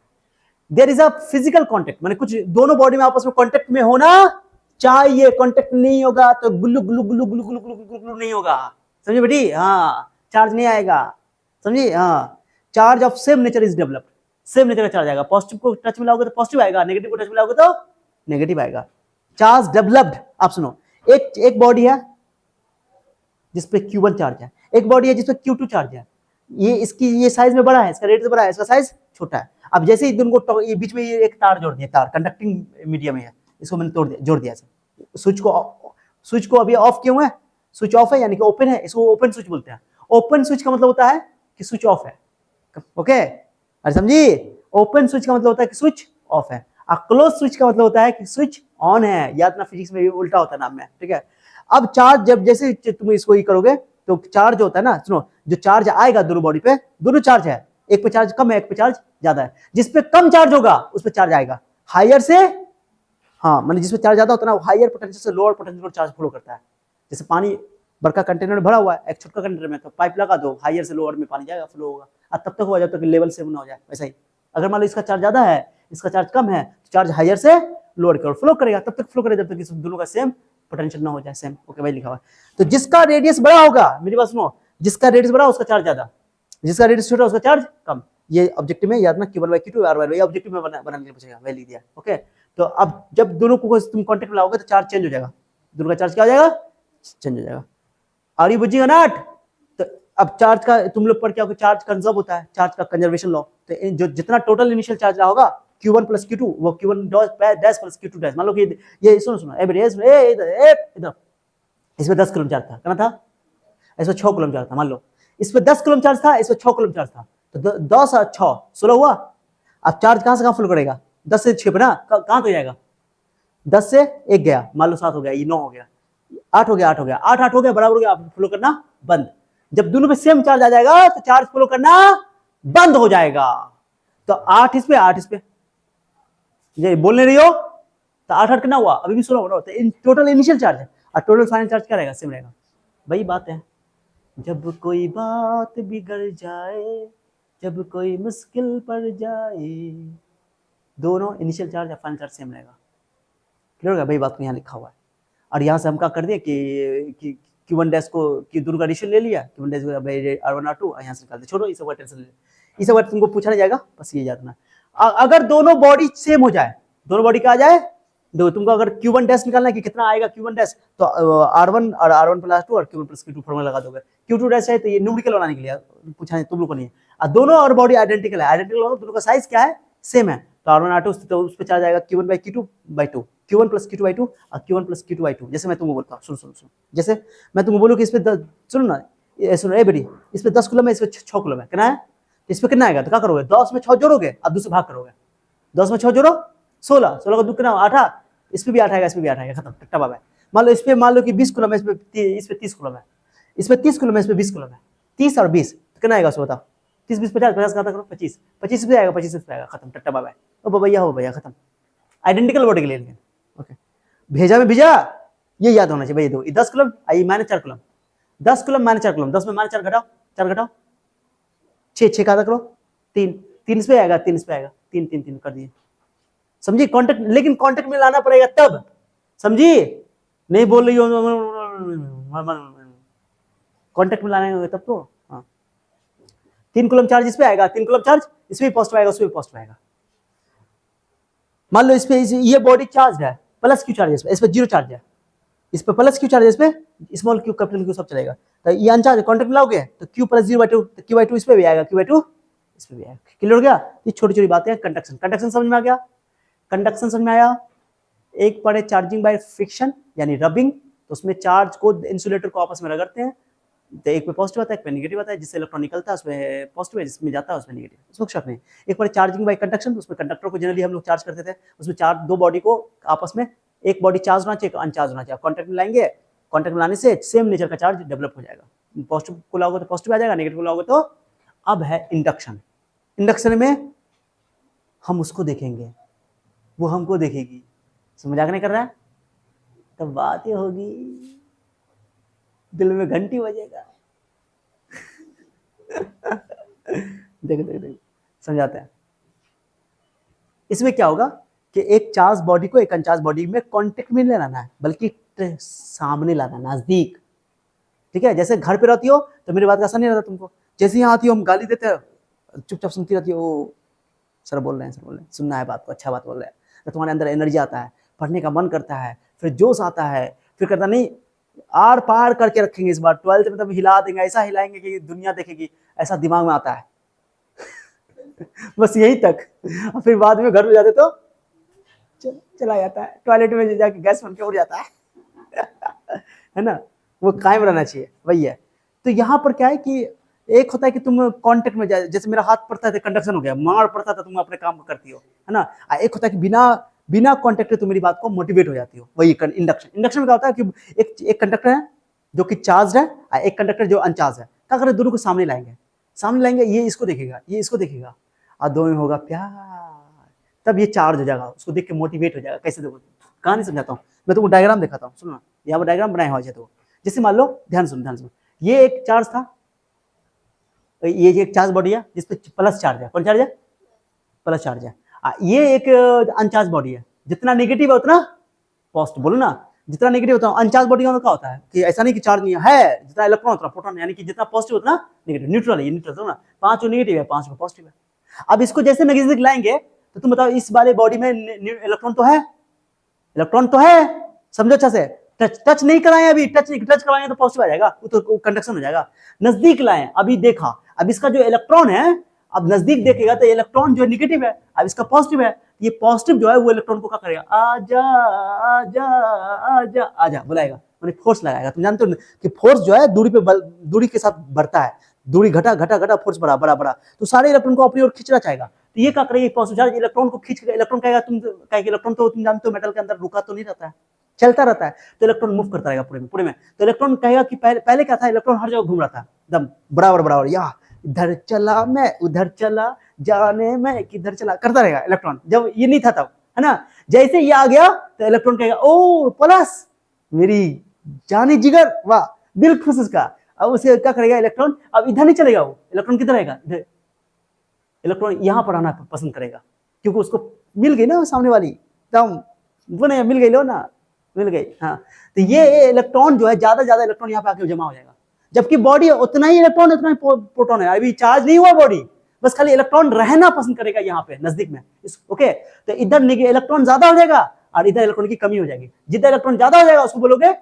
Speaker 1: There is a physical contact, माने कुछ दोनों बॉडी में आपस में कॉन्टेक्ट में होना चाहिए, कॉन्टेक्ट नहीं होगा तो गुल्लू गुल्लू गुल्लू गुल्लू गुल्लू गुल्लू गुल्लू नहीं होगा। समझे बेटी? हाँ, चार्ज नहीं आएगा, समझिए? हाँ, charge of same nature is developed, same nature का चार्ज आएगा। पॉजिटिव को टच मिलाओगे तो पॉजिटिव आएगा, नेगेटिव को टच मिलाओगे तो नेगेटिव आएगा। चार्ज डेवलप्ड, आप सुनो, एक बॉडी है जिसपे Q1 चार्ज है, एक बॉडी है जिसपे Q2 चार्ज है। ये साइज में बड़ा है, इसका रेडियस बड़ा है, इसका साइज छोटा है। अब जैसे ही दोनों को ये बीच में ये एक तार जोड़ दिया, तार कंडक्टिंग मीडियम है, इसको मैंने जोड़ दिया। स्विच को अभी ऑफ क्यों है? स्विच ऑफ है यानी कि ओपन है, इसको ओपन स्विच बोलते हैं। ओपन स्विच का मतलब होता है कि स्विच ऑफ है। ओके, अरे समझिए? ओपन स्विच का मतलब होता है कि स्विच ऑफ है, और क्लोज स्विच का मतलब होता है कि स्विच ऑन है। याद ना, फिजिक्स में उल्टा होता है नाम में। ठीक है, अब चार्ज जब जैसे तुम इसको ही करोगे तो चार्ज होता है ना, सुनो, जो चार्ज आएगा दोनों बॉडी पे, दोनों चार्ज है, एक पे चार्ज कम है, एक पे चार्ज ज्यादा है। जिसपे कम चार्ज होगा उस पे चार्ज आएगा हायर से, हाँ, मतलब जिसपे चार्ज ज्यादा होता है ना, वो हायर पोटेंशियल से लोअर पोटेंशियल पर चार्ज फ्लो करता है। जैसे पानी बड़का कंटेनर में भरा हुआ है, एक छोटा कंटेनर में, तो पाइप लगा दो, हायर से लोअर में पानी जाएगा, फ्लो होगा, और तब तक होगा जब तक लेवल सेम ना हो जाए। वैसा ही अगर मान लो इसका चार्ज ज्यादा है, इसका चार्ज कम है, तो चार्ज हायर से लोअर की ओर फ्लो करेगा, तब तक फ्लो करेगा जब तक दोनों का सेम पोटेंशियल ना हो जाए, सेम। ओके भाई, लिखा हुआ है। तो जिसका रेडियस बड़ा होगा, मेरी बात सुनो, जिसका रेडियस बड़ा उसका चार्ज ज्यादा, जिसका रेडियस छोटा उसका चार्ज कम। ये ऑब्जेक्टिव में याद ना, Q1/Q2 R/R, ऑब्जेक्टिव में बनाने के लिए पूछेगा, वही लिख दिया। ओके, तो अब जब दोनों को तुम कांटेक्ट में लाओगे तो चार्ज चेंज हो जाएगा, दोनों का चार्ज क्या हो जाएगा? चेंज हो जाएगा। और ये बुझिएगा ना, तो अब चार्ज का तुम लोग पर क्या होगा? चार्ज कंजर्व होता है, चार्ज का कंजर्वेशन लॉ। तो जो जितना टोटल इनिशियल चार्ज रहा होगा Q1 + Q2, वो Q1 dash plus Q2 dash. मान लो कि ये सुनो इधर इसमें 10 कूलम चार्ज था, कितना था? इसमें 6 कूलम चार्ज था। मान लो इसमें 10 कूलम चार्ज था, इसमें 6 कूलम चार्ज था, तो 10 और 6 16 हुआ। अब चार्ज कहां से कहां फ्लो करेगा, 10 से 6 पे ना, कहां तो जाएगा, 10 से 1 गया, मान लो 7 हो गया, ये 9 हो गया, 8 हो गया, 8 हो गया, 8 हो गया, बराबर हो गया, आप फ्लो करना बंद। जब दोनों पे सेम चार्ज आ जाएगा तो चार्ज फ्लो करना बंद हो जाएगा। तो 8 इस पे, 8 इस पे, ये बोल नहीं रही हो, तो 8 कितना हुआ, अभी भी 16 हो रहा होता है, टोटल इनिशियल चार्ज है, और टोटल फाइनल चार्ज क्या रहेगा, सेम रहेगा। वही बात है, जब कोई बात बिगड़ जाए, जब कोई मुश्किल पड़ जाए, दोनों इनिशियल चार्ज या फाइनल चार्ज सेम रहेगा। क्लियर होगा, वही बात यहाँ लिखा हुआ है। और यहाँ से हम क्या कर दिए कि Q1 डैश को कि दोनों का रेशियो ले लिया, Q1 डैश R1 R2, यहाँ से निकाल दे, छोड़ो इस बार टेंशन ले, इस बार तुमको पूछा नहीं जाएगा, बस ये याद रखना। अगर दोनों बॉडी सेम हो जाए, दोनों बॉडी का आ जाए, दो तुमको अगर Q1 डैश निकालना है कि कितना आएगा Q1 डैश, तो R1 और R1 प्लस 2 और Q1 प्लस Q2 फॉर्मूला लगा दोगे। Q2 डैश है तो ये न्यूमेरिकल बनाने के लिए पूछा नहीं तुम लोग को, नहीं है। दोनों और बॉडी आइडेंटिकल है, आइडेंटिकल दोनों का साइज क्या है, सेम है, तो R1 R2 तो उस पर चार्ज आएगा Q1 by Q2 Q1 plus Q2 by 2 और Q1 प्लस Q2 बाई 2। जैसे मैं तुमको बोलता हूँ, सुनो, जैसे मैं तुमको बोलूँ कि इस पे सुनो ना, सुनो ए बेटी, इस पे 10 कूलम है, इस पे 6 कूलम है, कितना है, इस पे कितना आएगा, तो क्या करोगे, 10 में 6 जोड़ोगे, अब 2 से भाग करोगे, 10 में 6 जोड़ो 16, 16 का 2 कितना, 8, इस पे भी 8 आएगा, इस पे भी 8 आएगा, खत्म, टट्टा बाबा। मान लो इस पे, मान लो कि 20 कूलम है, इस पे 30 कूलम है, इस पे 30 कूलम है, इस पे 20 कूलम है, 30 और 20 कितना आएगा उसको बताओ, 30 20 50 50 कहा करो 25, 25 पे आएगा, 25 पे आएगा, खत्म, टट्टा बाबा। ओ भैया हो भैया, खत्म, आइडेंटिकल बॉडी के लिए। ओके, भेजा में भेजा, ये याद होना चाहिए भैया। दो 10 कूलम, आई minus 4 coulomb, 10 coulomb minus 4 coulomb, 10 में माइनस 4 घटाओ, 4 घटाओ 6, 6 का आधा करो 3, 3 इस पे आएगा, 3 इस पे आएगा, 3 3 3 कर दिए, समझी कॉन्टेक्ट, लेकिन कॉन्टेक्ट में लाना पड़ेगा तब, समझी, नहीं बोल रही हो कॉन्टेक्ट में लाना होगा तब तो। हाँ, 3 कूलम चार्ज इस पे आएगा, 3 कूलम चार्ज इस पे पॉजिटिव आएगा, उस पे पॉजिटिव आएगा। मान लो इस पे ये बॉडी चार्ज है, प्लस क्यू चार्ज है, इस पे 0 चार्ज है, इस पे प्लस क्यू चार्ज है, इस पे स्मॉल क्यू कैपिटल क्यू सब चलेगा। तो ये अनचार्ज कॉन्टेक्ट में लाओगे तो क्यू प्लस 0/2, तो Q/2 इस पे भी आएगा, Q/2 इस पे भी आएगा। क्लियर हो गया, ये छोटी छोटी बातें हैं। कंडक्शन, कंडक्शन समझ में आ गया, कंडक्शन समझ में आया। एक पढ़े चार्जिंग बाय फ्रिक्शन यानी रबिंग, तो उसमें चार्ज को इंसुलेटर को आपस में रगड़ते हैं, तो एक पे पॉजिटिव आता है, एक पे नेगेटिव आता है, जिससे इलेक्ट्रॉन निकलता है उसमें पॉजिटिव है, जिसमें जाता है उसमें नेगेटिव, उसमें शक नहीं। एक बार चार्जिंग बाय कंडक्शन, तो उसमें कंडक्टर को जनरली हम लोग चार्ज करते थे, उसमें चार्ज दो बॉडी को आपस में, एक बॉडी चार्ज होना चाहिए, अनचार्ज होना चाहिए, कॉन्टैक्ट में लाएंगे, कॉन्टैक्ट में लाने से सेम नेचर का चार्ज डेवलप हो जाएगा, पॉजिटिव को लाओगे तो पॉजिटिव आ जाएगा, नेगेटिव को लाओगे तो। अब है इंडक्शन, इंडक्शन में हम उसको देखेंगे, वो हमको देखेगी, समझ आगे नहीं कर रहा है, तब बात ये होगी, दिल में घंटी बजेगा देखो देखो देखो, समझाते हैं। इसमें क्या होगा कि एक चार्ज बॉडी को एक अनचार्ज बॉडी में कांटेक्ट में नहीं लाना है, बल्कि सामने लाना, नजदीक। ठीक है, जैसे घर पे रहती हो तो मेरी बात का असर नहीं रहता तुमको, जैसे यहाँ आती हो हम गाली देते हैं, चुपचाप सुनती रहती हो, सर बोल रहे हैं, सर बोल रहे हैं, सुनना है बात को, अच्छा बात बोल रहे हैं, तो तुम्हारे अंदर एनर्जी आता है, पढ़ने का मन करता है, फिर जोश आता है, फिर करता नहीं आर पार करके रखेंगे, इस बार 12th में तब हिला देंगे, ऐसा हिलाएंगे कि दुनिया देखेगी, ऐसा दिमाग में आता है बस यही तक, और फिर बाद में घर में जाते तो चला जाता है, टॉयलेट में जाके गैस बन के उड़ जाता है ना, वो कायम रहना चाहिए, वही है। तो यहाँ पर क्या है कि एक होता है कि तुम कांटेक्ट में जाए, जैसे मेरा हाथ पड़ता है तो कंडक्शन हो गया, मार पड़ता था तुम अपने काम करती हो, है ना। एक होता है कि बिना कांटेक्ट के तुम मेरी बात को मोटिवेट हो जाती हो, वही इंडक्शन। इंडक्शन में क्या होता है कि एक कंडक्टर है जो कि चार्ज है, एक कंडक्टर जो अनचार्ज है, क्या करें, दोनों को सामने लाएंगे, ये इसको देखेगा, ये इसको देखेगा, और दोनों में होगा प्यार, तब ये चार्ज हो जाएगा, उसको देख के मोटिवेट हो जाएगा। कैसे देखो, कहानी समझाता हूँ मैं तुमको, डायग्राम दिखाता हूँ, सुनो, यहाँ पर डायग्राम बनाया हुआ है, तो जैसे मान लो, ध्यान सुनो, ये एक चार्ज था, ये एक चार्ज बॉडी है जिसपे प्लस चार्ज है, कौन चार्ज है, प्लस चार्ज है। ये एक अनचार्ज बॉडी है, जितना नेगेटिव है उतना पॉजिटिव, बोलो ना, जितना नेगेटिव होता है अनचार्ज बॉडी का होता है कि ऐसा नहीं कि चार्ज नहीं है, जितना इलेक्ट्रॉन उतना प्रोटॉन, यानी कि जितना पॉजिटिव उतना नेगेटिव, न्यूट्रल है, ये न्यूट्रल ना, 5 नेगेटिव है 5 पॉजिटिव है। अब इसको जैसे नजदीक लाएंगे तो तुम बताओ, इस वाले बॉडी में इलेक्ट्रॉन तो है, समझो अच्छा से, टच नहीं कराए अभी, टच कराएंगे तो पॉजिटिव आ जाएगा, तो कंडक्शन हो जाएगा। नजदीक लाए, अभी देखा, अब इसका जो इलेक्ट्रॉन है, अब नजदीक देखेगा तो इलेक्ट्रॉन जो निगेटिव है, अब इसका पॉजिटिव है, ये पॉजिटिव जो है वो इलेक्ट्रॉन को क्या करेगा, आजा आजा आजा आजा बुलाएगा, माने फोर्स लगाएगा। तुम जानते हो कि फोर्स जो है दूरी के साथ बढ़ता है, दूरी घटा फोर्स बढ़ा, तो सारे इलेक्ट्रॉन को अपनी ओर खींचना चाहेगा, तो ये क्या करेगा, पॉजिटिव चार्ज इलेक्ट्रॉन को खींच, इलेक्ट्रॉन कहेगा तुम कहेगा, इलेक्ट्रॉन तो तुम जानते हो मेटल के अंदर रुका तो नहीं रहता है, चलता रहता है, तो इलेक्ट्रॉन मूव करता रहेगा पूरे में। तो इलेक्ट्रॉन कहेगा कि पहले क्या था, इलेक्ट्रॉन हर जगह घूम रहा था एकदम बराबर बराबर, या इधर चला मैं उधर चला, जाने मैं किधर चला, करता रहेगा इलेक्ट्रॉन, जब ये नहीं था तब, है ना। जैसे ये आ गया तो इलेक्ट्रॉन कहेगा ओ प्लस, मेरी जानी जिगर, वाह दिल खुश उसका। अब उसे क्या करेगा इलेक्ट्रॉन, अब इधर नहीं चलेगा, वो इलेक्ट्रॉन किधर रहेगा, इधर। इलेक्ट्रॉन यहां पर आना पसंद करेगा, क्योंकि उसको मिल गई ना सामने वाली, एकदम बोले मिल गई लो ना, मिल गई। हाँ, तो ये इलेक्ट्रॉन जो है ज्यादा ज्यादा इलेक्ट्रॉन यहाँ पे आके जमा हो जाएगा, जबकि बॉडी उतना ही इलेक्ट्रॉन उतना ही प्रोटॉन है, अभी चार्ज नहीं हुआ बॉडी, बस खाली इलेक्ट्रॉन रहना पसंद करेगा यहाँ पे नजदीक में। ओके, तो इधर इलेक्ट्रॉन ज्यादा हो जाएगा और इधर इलेक्ट्रॉन की कमी हो जाएगी। जितना इलेक्ट्रॉन ज्यादा हो जाएगा उसको बोलोगे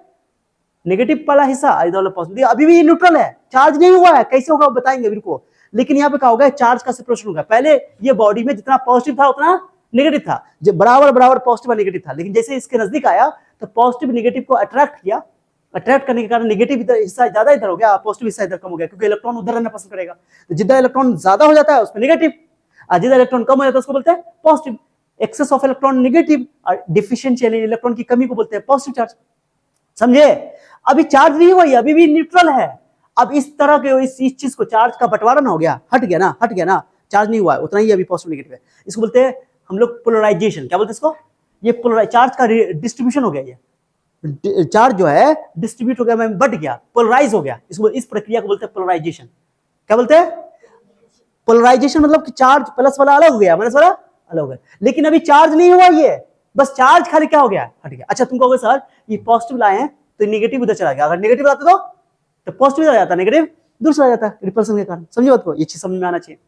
Speaker 1: नेगेटिव वाला हिस्सा, इधर वाला पॉजिटिव। अभी भी न्यूट्रल है, चार्ज नहीं हुआ है, कैसे होगा बताएंगे मेरे को। लेकिन यहाँ पे क्या होगा, चार्ज का सेपरेशन होगा। पहले ये बॉडी में जितना पॉजिटिव था उतना नेगेटिव था, जो बराबर बराबर पॉजिटिव और नेगेटिव था, लेकिन जैसे इसके नजदीक आया तो पॉजिटिव नेगेटिव को अट्रैक्ट किया, अट्रैक्ट करने के कारण नेगेटिव हिस्सा ज्यादा इधर हो गया, पॉजिटिव हिस्सा इधर कम हो गया, क्योंकि इलेक्ट्रॉन उधर रहना पसंद करेगा। तो जितना इलेक्ट्रॉन ज्यादा हो जाता है उसमें नेगेटिव, और जितना इलेक्ट्रॉन कम हो जाता है उसको बोलते हैं positive. Excess of electron negative, और डिफिशिएंसी यानी इलेक्ट्रॉन की कमी को बोलते हैं पॉजिटिव चार्ज। समझे? अभी चार्ज नहीं हुआ, अभी भी न्यूट्रल है। अब इस तरह के इस चीज को, चार्ज का बंटवारा ना हो गया, हट गया ना, चार्ज नहीं हुआ है, उतना ही अभी पॉजिटिव नेगेटिव है। इसको बोलते हैं हम लोग पोलराइजेशन। क्या बोलते हैं इसको? ये चार्ज का डिस्ट्रीब्यूशन हो गया, ये चार्ज जो है डिस्ट्रीब्यूट हो गया, मैं बट गया, पोलराइज हो गया। इस प्रक्रिया को बोलते हैं पोलराइजेशन। क्या बोलते हैं? पोलराइजेशन मतलब कि चार्ज प्लस वाला अलग हो गया, माइनस वाला अलग हो गया, लेकिन अभी चार्ज नहीं हुआ, ये बस चार्ज खाली क्या हो गया, हट गया। अच्छा, तुम कहोगे सर ये पॉजिटिव लाए हैं तो नेगेटिव उधर चला गया, अगर नेगेटिव लाते तो पॉजिटिव इधर आ जाता, नेगेटिव दूर चला जाता रिपल्सन के कारण। समझो बात को, ये चीज समझ में आना चाहिए।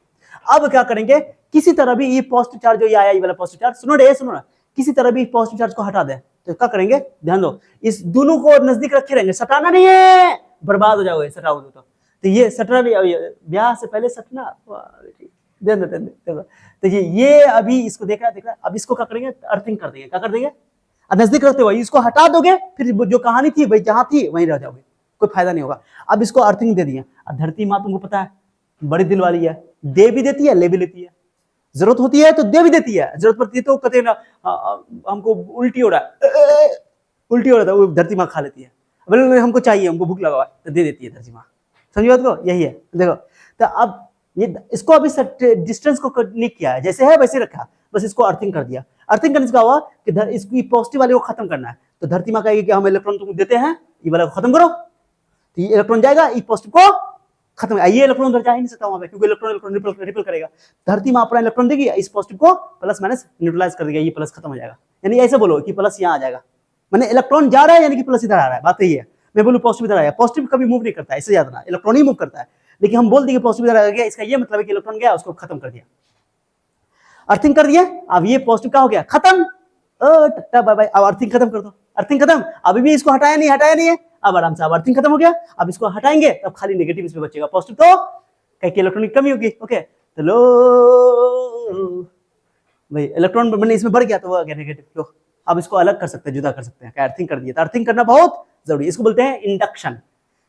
Speaker 1: अब क्या करेंगे, किसी तरह भी ये पॉजिटिव चार्ज जो ये आया, ये वाला पॉजिटिव चार्ज, सुनो ना, किसी तरह भी पॉजिटिव चार्ज को हटा दे तो क्या करेंगे, ध्यान दो, इस दोनों को नजदीक रखे रहेंगे, सटाना नहीं है, बर्बाद हो जाओगे सटाओ तो ये सटना नहीं, ब्याह से पहले सटना, तो ये अभी इसको देख रहा, अब इसको क्या करेंगे, अर्थिंग कर देंगे। क्या कर देंगे? नजदीक रखते हुए इसको हटा दोगे, फिर जो कहानी थी भाई जहां थी वहीं रह जाओगे, कोई फायदा नहीं होगा। अब इसको अर्थिंग दे दिए। धरती माँ तुमको पता है बड़ी दिल वाली है, दे भी देती है ले भी लेती है, जरूरत होती है तो दे भी देती है, जरूरत पड़ती है तो कहते हैं ना हमको उल्टी हो रहा है, उल्टी हो रहा था, वो धरती माँ खा लेती है, बोले हमको चाहिए, हमको भूख लगा हुआ है, तो दे देती है धरती माँ। समझो बात को, यही है। देखो तो अब ये इसको अभी डिस्टेंस को नहीं किया है, जैसे है वैसे रखा, बस इसको अर्थिंग कर दिया। अर्थिंग करने से क्या हुआ कि इसकी पॉजिटिव वाले को खत्म करना है, तो धरती माँ कहेगी कि हम इलेक्ट्रॉन तुमको देते हैं, ये वाला को खत्म करो, तो ये इलेक्ट्रॉन जाएगा, ये पॉजिटिव को खत्म, ये इलेक्ट्रॉन उधर जा ही नहीं सकता वहां पे, क्योंकि इलेक्ट्रॉन रिपल करेगा। धरती माँ अपना इलेक्ट्रॉन देगी, इस पॉजिटिव को प्लस माइनस न्यूट्रलाइज कर देगा, ये प्लस खत्म हो जाएगा। यानी ऐसे बोलो कि प्लस यहाँ आ जाएगा, मैंने इलेक्ट्रॉन जा रहा है यानी कि प्लस इधर आ रहा है, बात यही है। मैं बोलूँ पॉजिटिव इधर आया, पॉजिटिव कभी मूव नहीं करता है, इससे ज्यादा ना इलेक्ट्रॉन ही मूव करता है, लेकिन हम बोल देंगे पॉजिटिव इधर आ गया, इसका ये मतलब है कि इलेक्ट्रॉन गया, उसको खत्म कर दिया, अर्थिंग कर दिया। अब ये पॉजिटिव का हो गया खत्म, बाय बाय, अब अर्थिंग खत्म कर दो, अर्थिंग खत्म। अभी भी इसको हटाया नहीं है, अब आराम से, अब अर्थिंग खत्म हो गया, अब इसको हटाएंगे तब खाली नेगेटिव इसमें बचेगा, पॉजिटिव तो कहीं की इलेक्ट्रॉनिक कमी होगी। ओके, तो लो भाई इलेक्ट्रॉन मैंने इसमें बढ़ गया तो वो आ गया नेगेटिव, लो अब इसको अलग कर सकते हैं, जुदा कर सकते हैं, क्या अर्थिंग कर दिया, तो अर्थिंग करना बहुत जरूरी है। इसको बोलते हैं इंडक्शन।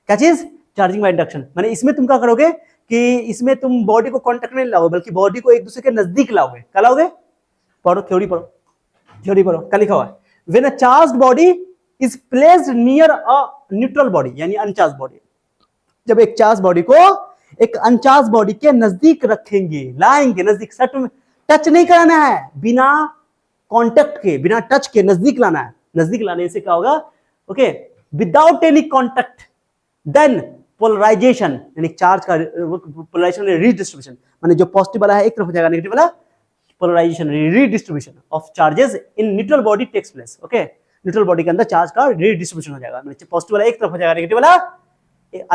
Speaker 1: क्या चीज? Charging by induction. मैंने इसमें तुम क्या करोगे कि इसमें तुम बॉडी को कॉन्टेक्ट नहीं लाओगे, बल्कि बॉडी को एक दूसरे के नजदीक लाओगे। क्या लाओगे? पढ़ो, थ्योरी पढ़ो, थ्योरी पढ़ो, क्या लिखा हुआ है, when a charged body is placed near a neutral body, यानी अनचार्ज बॉडी, जब एक चार्ज बॉडी को एक अनचार्ज बॉडी के नजदीक रखेंगे, लाएंगे नजदीक, सट में टच नहीं कराना है, बिना कांटेक्ट के, बिना टच के नजदीक लाना है। नजदीक लाने से क्या होगा, okay, without any contact, then polarisation, यानी चार्ज का पोलराइजेशन, रीडिस्ट्रीब्यूशन, माने जो पॉजिटिव वाला है एक तरफ हो जाएगा, नेगेटिव वाला polarisation, redistribution of charges in neutral body takes place. Okay, neutral body के अंदर चार्ज का रीडिस्ट्रीब्यूशन हो जाएगा, पॉजिटिव वाला एक तरफ हो जाएगा, नेगेटिव वाला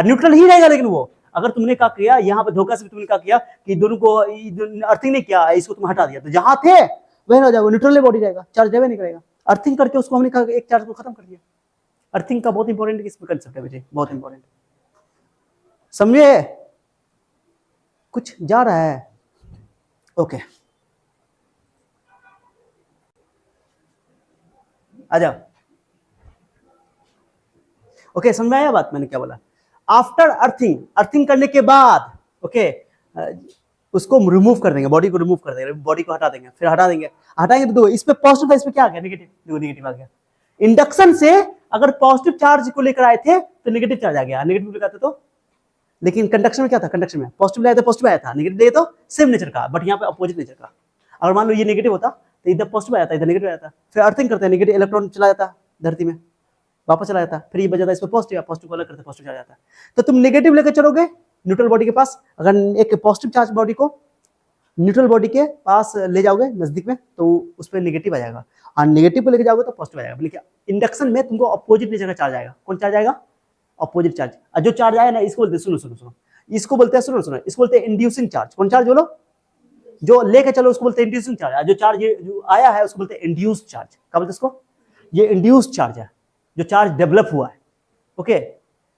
Speaker 1: न्यूट्रल ही रहेगा। लेकिन वो अगर तुमने क्या किया, यहाँ पे धोखा से तुमने क्या किया कि दोनों को अर्थिंग नहीं किया, इसको तुम हटा दिया, तो जहां थे वही हो जाएगा, न्यूट्रल बॉडी रहेगा, चार्ज जावे नहीं करेगा। अर्थिंग करके उसको हमने कहा एक चार्ज को खत्म कर दिया। अर्थिंग का बहुत इंपॉर्टेंट इसमें कंसेप्ट है बेटे, बहुत इंपॉर्टेंट, समझे? कुछ जा रहा है? ओके, आ जाओ। ओके, समझ में आया बात मैंने क्या बोला? आफ्टर अर्थिंग, अर्थिंग करने के बाद, ओके, उसको रिमूव कर देंगे, बॉडी को रिमूव कर देंगे, बॉडी को हटा देंगे, फिर हटा देंगे, हटाएंगे तो दो, इस पे पॉजिटिव था, इस पे क्या आ गया नेगेटिव, देखो नेगेटिव आ गया। इंडक्शन से अगर पॉजिटिव चार्ज को लेकर आए थे तो नेगेटिव चार्ज आ गया, नेगेटिव लेकर आते तो, लेकिन कंडक्शन में क्या था, कंडक्शन में पॉजिटिव लाए तो पॉजिटिव आया था, नेगेटिव लिए तो सेम नेचर का, बट यहाँ पे अपोजिट नेचर का। अगर मान लो ये नेगेटिव होता तो इधर पॉजिटिव आया था, इधर नेगेटिव आया था, फिर अर्थिंग करते हैं, नेगेटिव इलेक्ट्रॉन चला जाता धरती में, वापस चला जाता, फिर ये बच जाता, इस पर पॉजिटिव, पॉजिटिव को अलग करते पॉजिटिव चला जाता। तो तुम नेगेटिव लेकर चलोगे न्यूट्रल बॉडी के पास, अगर एक पॉजिटिव चार्ज बॉडी को न्यूट्रल बॉडी के पास ले जाओगे नजदीक में तो उस पर नेगेटिव आ जाएगा, और नेगेटिव को लेके जाओगे तो पॉजिटिव आ जाएगा। लेकिन इंडक्शन में तुमको अपोजिट नेचर का चार्ज आएगा। कौन चार्ज आएगा? Opposite charge. और जो चार्ज आया ना इसको बोलते हैं, सुनो सुनो सुनो, इसको बोलते हैं, सुनो सुनो, इसको बोलते हैं इंड्यूसिंग चार्ज। कौन चार्ज बोलो? जो लेके चलो उसको बोलते हैं इंड्यूसिंग चार्ज। जो चार्ज जो आया है उसको बोलते हैं इंड्यूस्ड चार्ज। क्या बोलते हैं इसको? ये इंड्यूस्ड चार्ज है, जो चार्ज डेवलप हुआ है। ओके,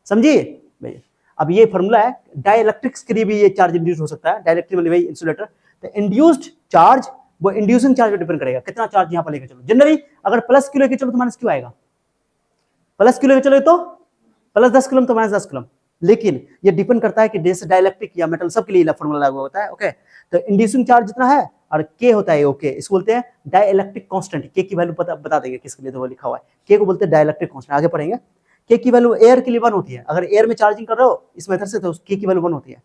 Speaker 1: समझिए भैया। अब ये फॉर्मूला है, डाइइलेक्ट्रिक्स के लिए भी ये चार्ज इंड्यूस हो सकता है, डाइइलेक्ट्रिक मतलब इंसुलेटर। तो इंड्यूस्ड चार्ज वो इंड्यूसिंग चार्ज पर डिपेंड करेगा, कितना चार्ज यहाँ पर लेके चलो। जनरली अगर प्लस क्यू लेके चलो तो माइनस क्यू आएगा, प्लस क्यू लेके चलो तो प्लस 10 कूलम तो माइनस 10 कूलम। लेकिन ये डिपेंड करता है कि जैसे डाइइलेक्ट्रिक या मेटल सब के लिए फॉर्मूला लागू होता है। ओके, तो इंड्यूसिंग चार्ज जितना है और के होता है, ओके, इसको बोलते हैं डाइइलेक्ट्रिक कांस्टेंट। के की वैल्यू बता देंगे किसके लिए, तो वो लिखा हुआ है, के को बोलते हैं डाइइलेक्ट्रिक कांस्टेंट। आगे पढ़ेंगे। के की वैल्यू एयर के लिए 1 होती है, अगर एयर में चार्जिंग कर रहे हो इस मेथड से तो के की वैल्यू 1 होती है।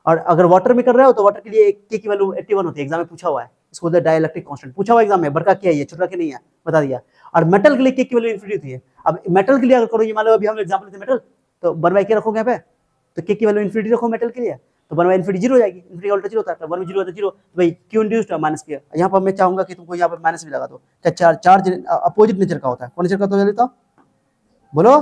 Speaker 1: और अगर वाटर में कर रहे हो तो वाटर के लिए के की वैल्यू 81 होती है। एग्जाम में पूछा हुआ है, इसको बोलते हैं डाइइलेक्ट्रिक कांस्टेंट। पूछा हुआ एग्जाम में, बड़का क्या है ये, छोटा क्या नहीं है, बता दिया। और मेटल के लिए के की वैल्यू इन्फिनिटी होती है। अब मेटल के लिए अगर करो, ये मान लो अभी हम एग्जांपल लेते हैं मेटल, तो 1 के रखोगे यहाँ पे, तो के की वैल्यू इन्फिनिटी रखो मेटल के लिए, तो 1 इन्फिनिटी 0 हो जाएगी। इन्फिनिटी का उल्टा 0 होता है, 1 में 0 होता है 0, तो भाई क्यू इंड्यूस्ड है माइनस के। यहाँ पर मैं चाहूंगा कि तुमको यहाँ पर माइनस भी लगा दो। क्या चार्ज अपोजिट नेचर का होता है? कौन नेचर का होता है तो बोलो?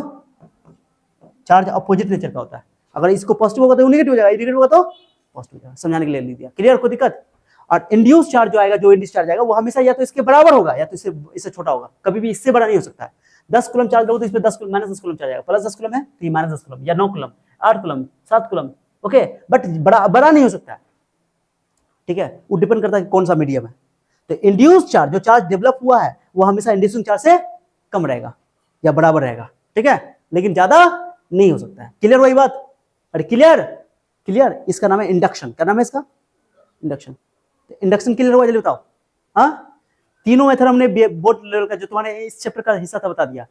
Speaker 1: चार्ज अपोजिट नेचर का होता है। अगर इसको पॉजिटिव होगा तो नेगेटिव हो जाएगा, नेगेटिव होगा तो पॉजिटिव हो जाएगा। समझाने के लिए लिख दिया, क्लियर? कोई दिक्कत? और इंड्यूस चार्ज जो आएगा, जो इंड्यूस चार्ज आएगा वो हमेशा या तो इसके बराबर होगा या तो इससे छोटा होगा, कभी भी इससे बड़ा नहीं हो सकता है। 10 कूलम चार्ज लो तो इसमें 10 कूलम माइनस 10 कूलम चार्ज आएगा, प्लस 10 कूलम है तो ये माइनस 10 कूलम, या 9 coulomb, 8 coulomb, 7 coulomb. Okay, but बड़ा नहीं हो सकता है, ठीक है? वो डिपेंड करता है कौन सा मीडियम है। तो इंड्यूस चार्ज, जो चार्ज डेवलप हुआ है वो हमेशा इंड्यूसिंग चार्ज से कम रहेगा या बराबर रहेगा, ठीक है? लेकिन ज्यादा नहीं हो सकता है। क्लियर वही बात? अरे क्लियर, क्लियर। इसका नाम है इंडक्शन। क्या नाम है इसका? इंडक्शन। इंडक्शन क्लियर हुआ? जल्दी बताओ। हाँ, तीनों मेथड हमने बोर्ड लेवल का जो तुम्हारे इस चैप्टर का हिस्सा था बता दिया।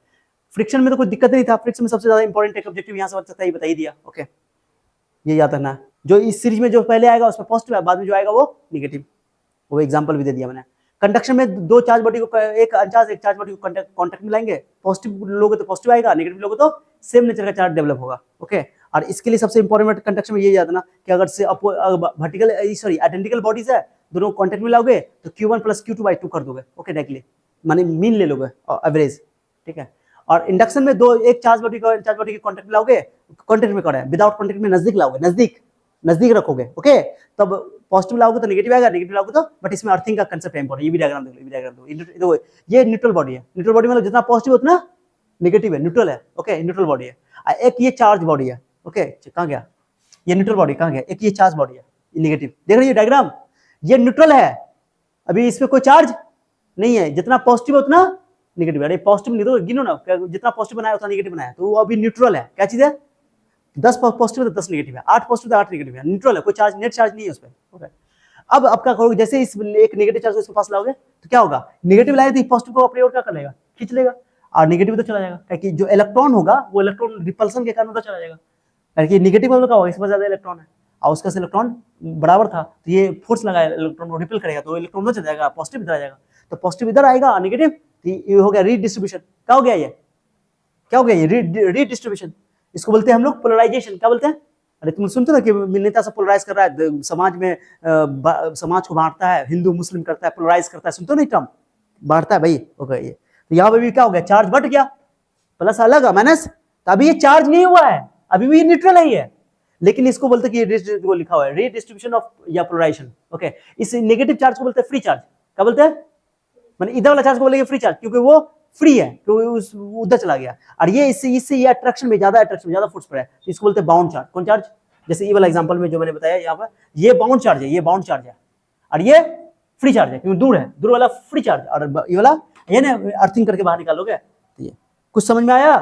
Speaker 1: फ्रिक्शन में तो कोई दिक्कत नहीं था, फ्रिक्शन में सबसे ज्यादा इंपॉर्टेंट एक ऑब्जेक्टिव यहाँ से बच सकता है, ये बता ही दिया। ओके, ये याद रखना। जो इस सीरीज में जो पहले आएगा उसमें पॉजिटिव है, बाद में जो आएगा वो नेगेटिव। वो एग्जांपल भी दे दिया मैंने। कंडक्शन में दो चार्ज बॉडी को, एक चार्ज बॉडी को कॉन्टेक्ट में लाएंगे, पॉजिटिव लोगे तो पॉजिटिव आएगा, नेगेटिव लोगे तो सेम नेचर का चार्ज डेवलप होगा। ओके, और इसके लिए सबसे इंपॉर्टेंट कंडक्शन में ये याद रखना कि अगर से वर्टिकल आइडेंटिकल बॉडीज है, दोनों कॉन्टेक्ट में लाओगे तो Q1 + Q2/2 कर दोगे। ओके, डायरेक्टली माने मीन ले लोगे, एवरेज, ठीक है? और इंडक्शन में एक चार्ज बॉडी को कॉन्टेक्ट में लाओगे, कॉन्टेक्ट में करें, विदाउट कॉन्टेक्ट में नजदीक लाओगे, नजदीक रखोगे। ओके, तब पॉजिटिव लाओगे तो नेगेटिव आएगा, नेगेटिव लाओगे तो, बट इसमें अर्थिंग का कंसेप्ट है इंपॉर्टेंट। ये भी डायग्राम देखो, ये न्यूट्रल बॉडी है। न्यूट्रल बॉडी मतलब जितना पॉजिटिव उतना नेगेटिव है, न्यूट्रल है। ओके, न्यूट्रल बॉडी है। एक ये चार्ज बॉडी है। ओके, कहाँ गया ये न्यूट्रल बॉडी, कहाँ गया? एक ये चार्ज बॉडी है, ये नेगेटिव। देख रहे हो डायग्राम? ये न्यूट्रल है, अभी इस पे कोई चार्ज नहीं है, जितना पॉजिटिव है उतना नेगेटिव है। अरे पॉजिटिव नहीं तो गिनो ना, जितना पॉजिटिव बनाया उतना नेगेटिव बनाया, तो वो अभी न्यूट्रल है। क्या चीज है? 10 पॉजिटिव है तो 10 नेगेटिव है, 8 पॉजिटिव तो 8 नेगेटिव है, न्यूट्रल है, कोई चार्ज, नेट चार्ज नहीं है उस पर। ओके, अब क्या करोगे? जैसे इस एक नेगेटिव चार्ज को इसके पास लाओगे तो क्या होगा? नेगेटिव लाए तो पॉजिटिव को अपनी ओर क्या कर लेगा? खींच लेगा, और नेगेटिव तो चला जाएगा, क्योंकि जो इलेक्ट्रॉन होगा वो इलेक्ट्रॉन रिपल्सन के कारण उधर चला जाएगा। क्योंकि नेगेटिव मतलब क्या होगा? इसमें ज्यादा इलेक्ट्रॉन है और उसका इलेक्ट्रॉन बराबर था, तो ये फोर्स लगाया, इलेक्ट्रॉन को रिपेल करेगा, तो इलेक्ट्रॉन उधर चला जाएगा, पॉजिटिव इधर आ जाएगा। तो पॉजिटिव इधर आएगा, नेगेटिव, तो ये हो गया रीडिस्ट्रीब्यूशन। क्या हो गया ये? क्या हो गया ये? रीडिस्ट्रीब्यूशन। इसको बोलते हैं हम लोग पोलराइजेशन। क्या बोलते हैं? अरे तुम सुनते ना कि नेता सब पोलराइज कर रहा है समाज में, समाज को बांटता है, हिंदू मुस्लिम करता है, पोलराइज करता है, सुनते हो नहीं टर्म? बांटता है भाई। ओके, ये तो यहाँ पे भी क्या हो गया? चार्ज बढ़ गया, प्लस अलग है माइनस, तो अभी ये चार्ज नहीं हुआ है, अभी भी ये न्यूट्रल है ये, लेकिन इसको बोलते हैं कि वो लिखा हुआ है रीडिस्ट्रीब्यूशन ऑफ या पोलराइजेशन। ओके, इस नेगेटिव चार्ज को बोलते हैं फ्री चार्ज। क्या बोलते हैं? माने इधर वाला चार्ज को बोलेंगे फ्री चार्ज, क्योंकि वो फ्री है, क्योंकि उस उधर चला गया। और ये इससे ये अट्रैक्शन में ज्यादा फोर्स पर है, तो इसको बोलते हैं बाउंड चार्ज। कौन चार्ज? जैसे ये वाला एग्जांपल में जो मैंने बताया, यहाँ पर ये बाउंड चार्ज है, ये बाउंड चार्ज है, और ये फ्री चार्ज है, क्योंकि दूर है, दूर वाला फ्री चार्ज, और ये वाला ये ना अर्थिंग करके बाहर निकालोगे। तो ये कुछ समझ में आया?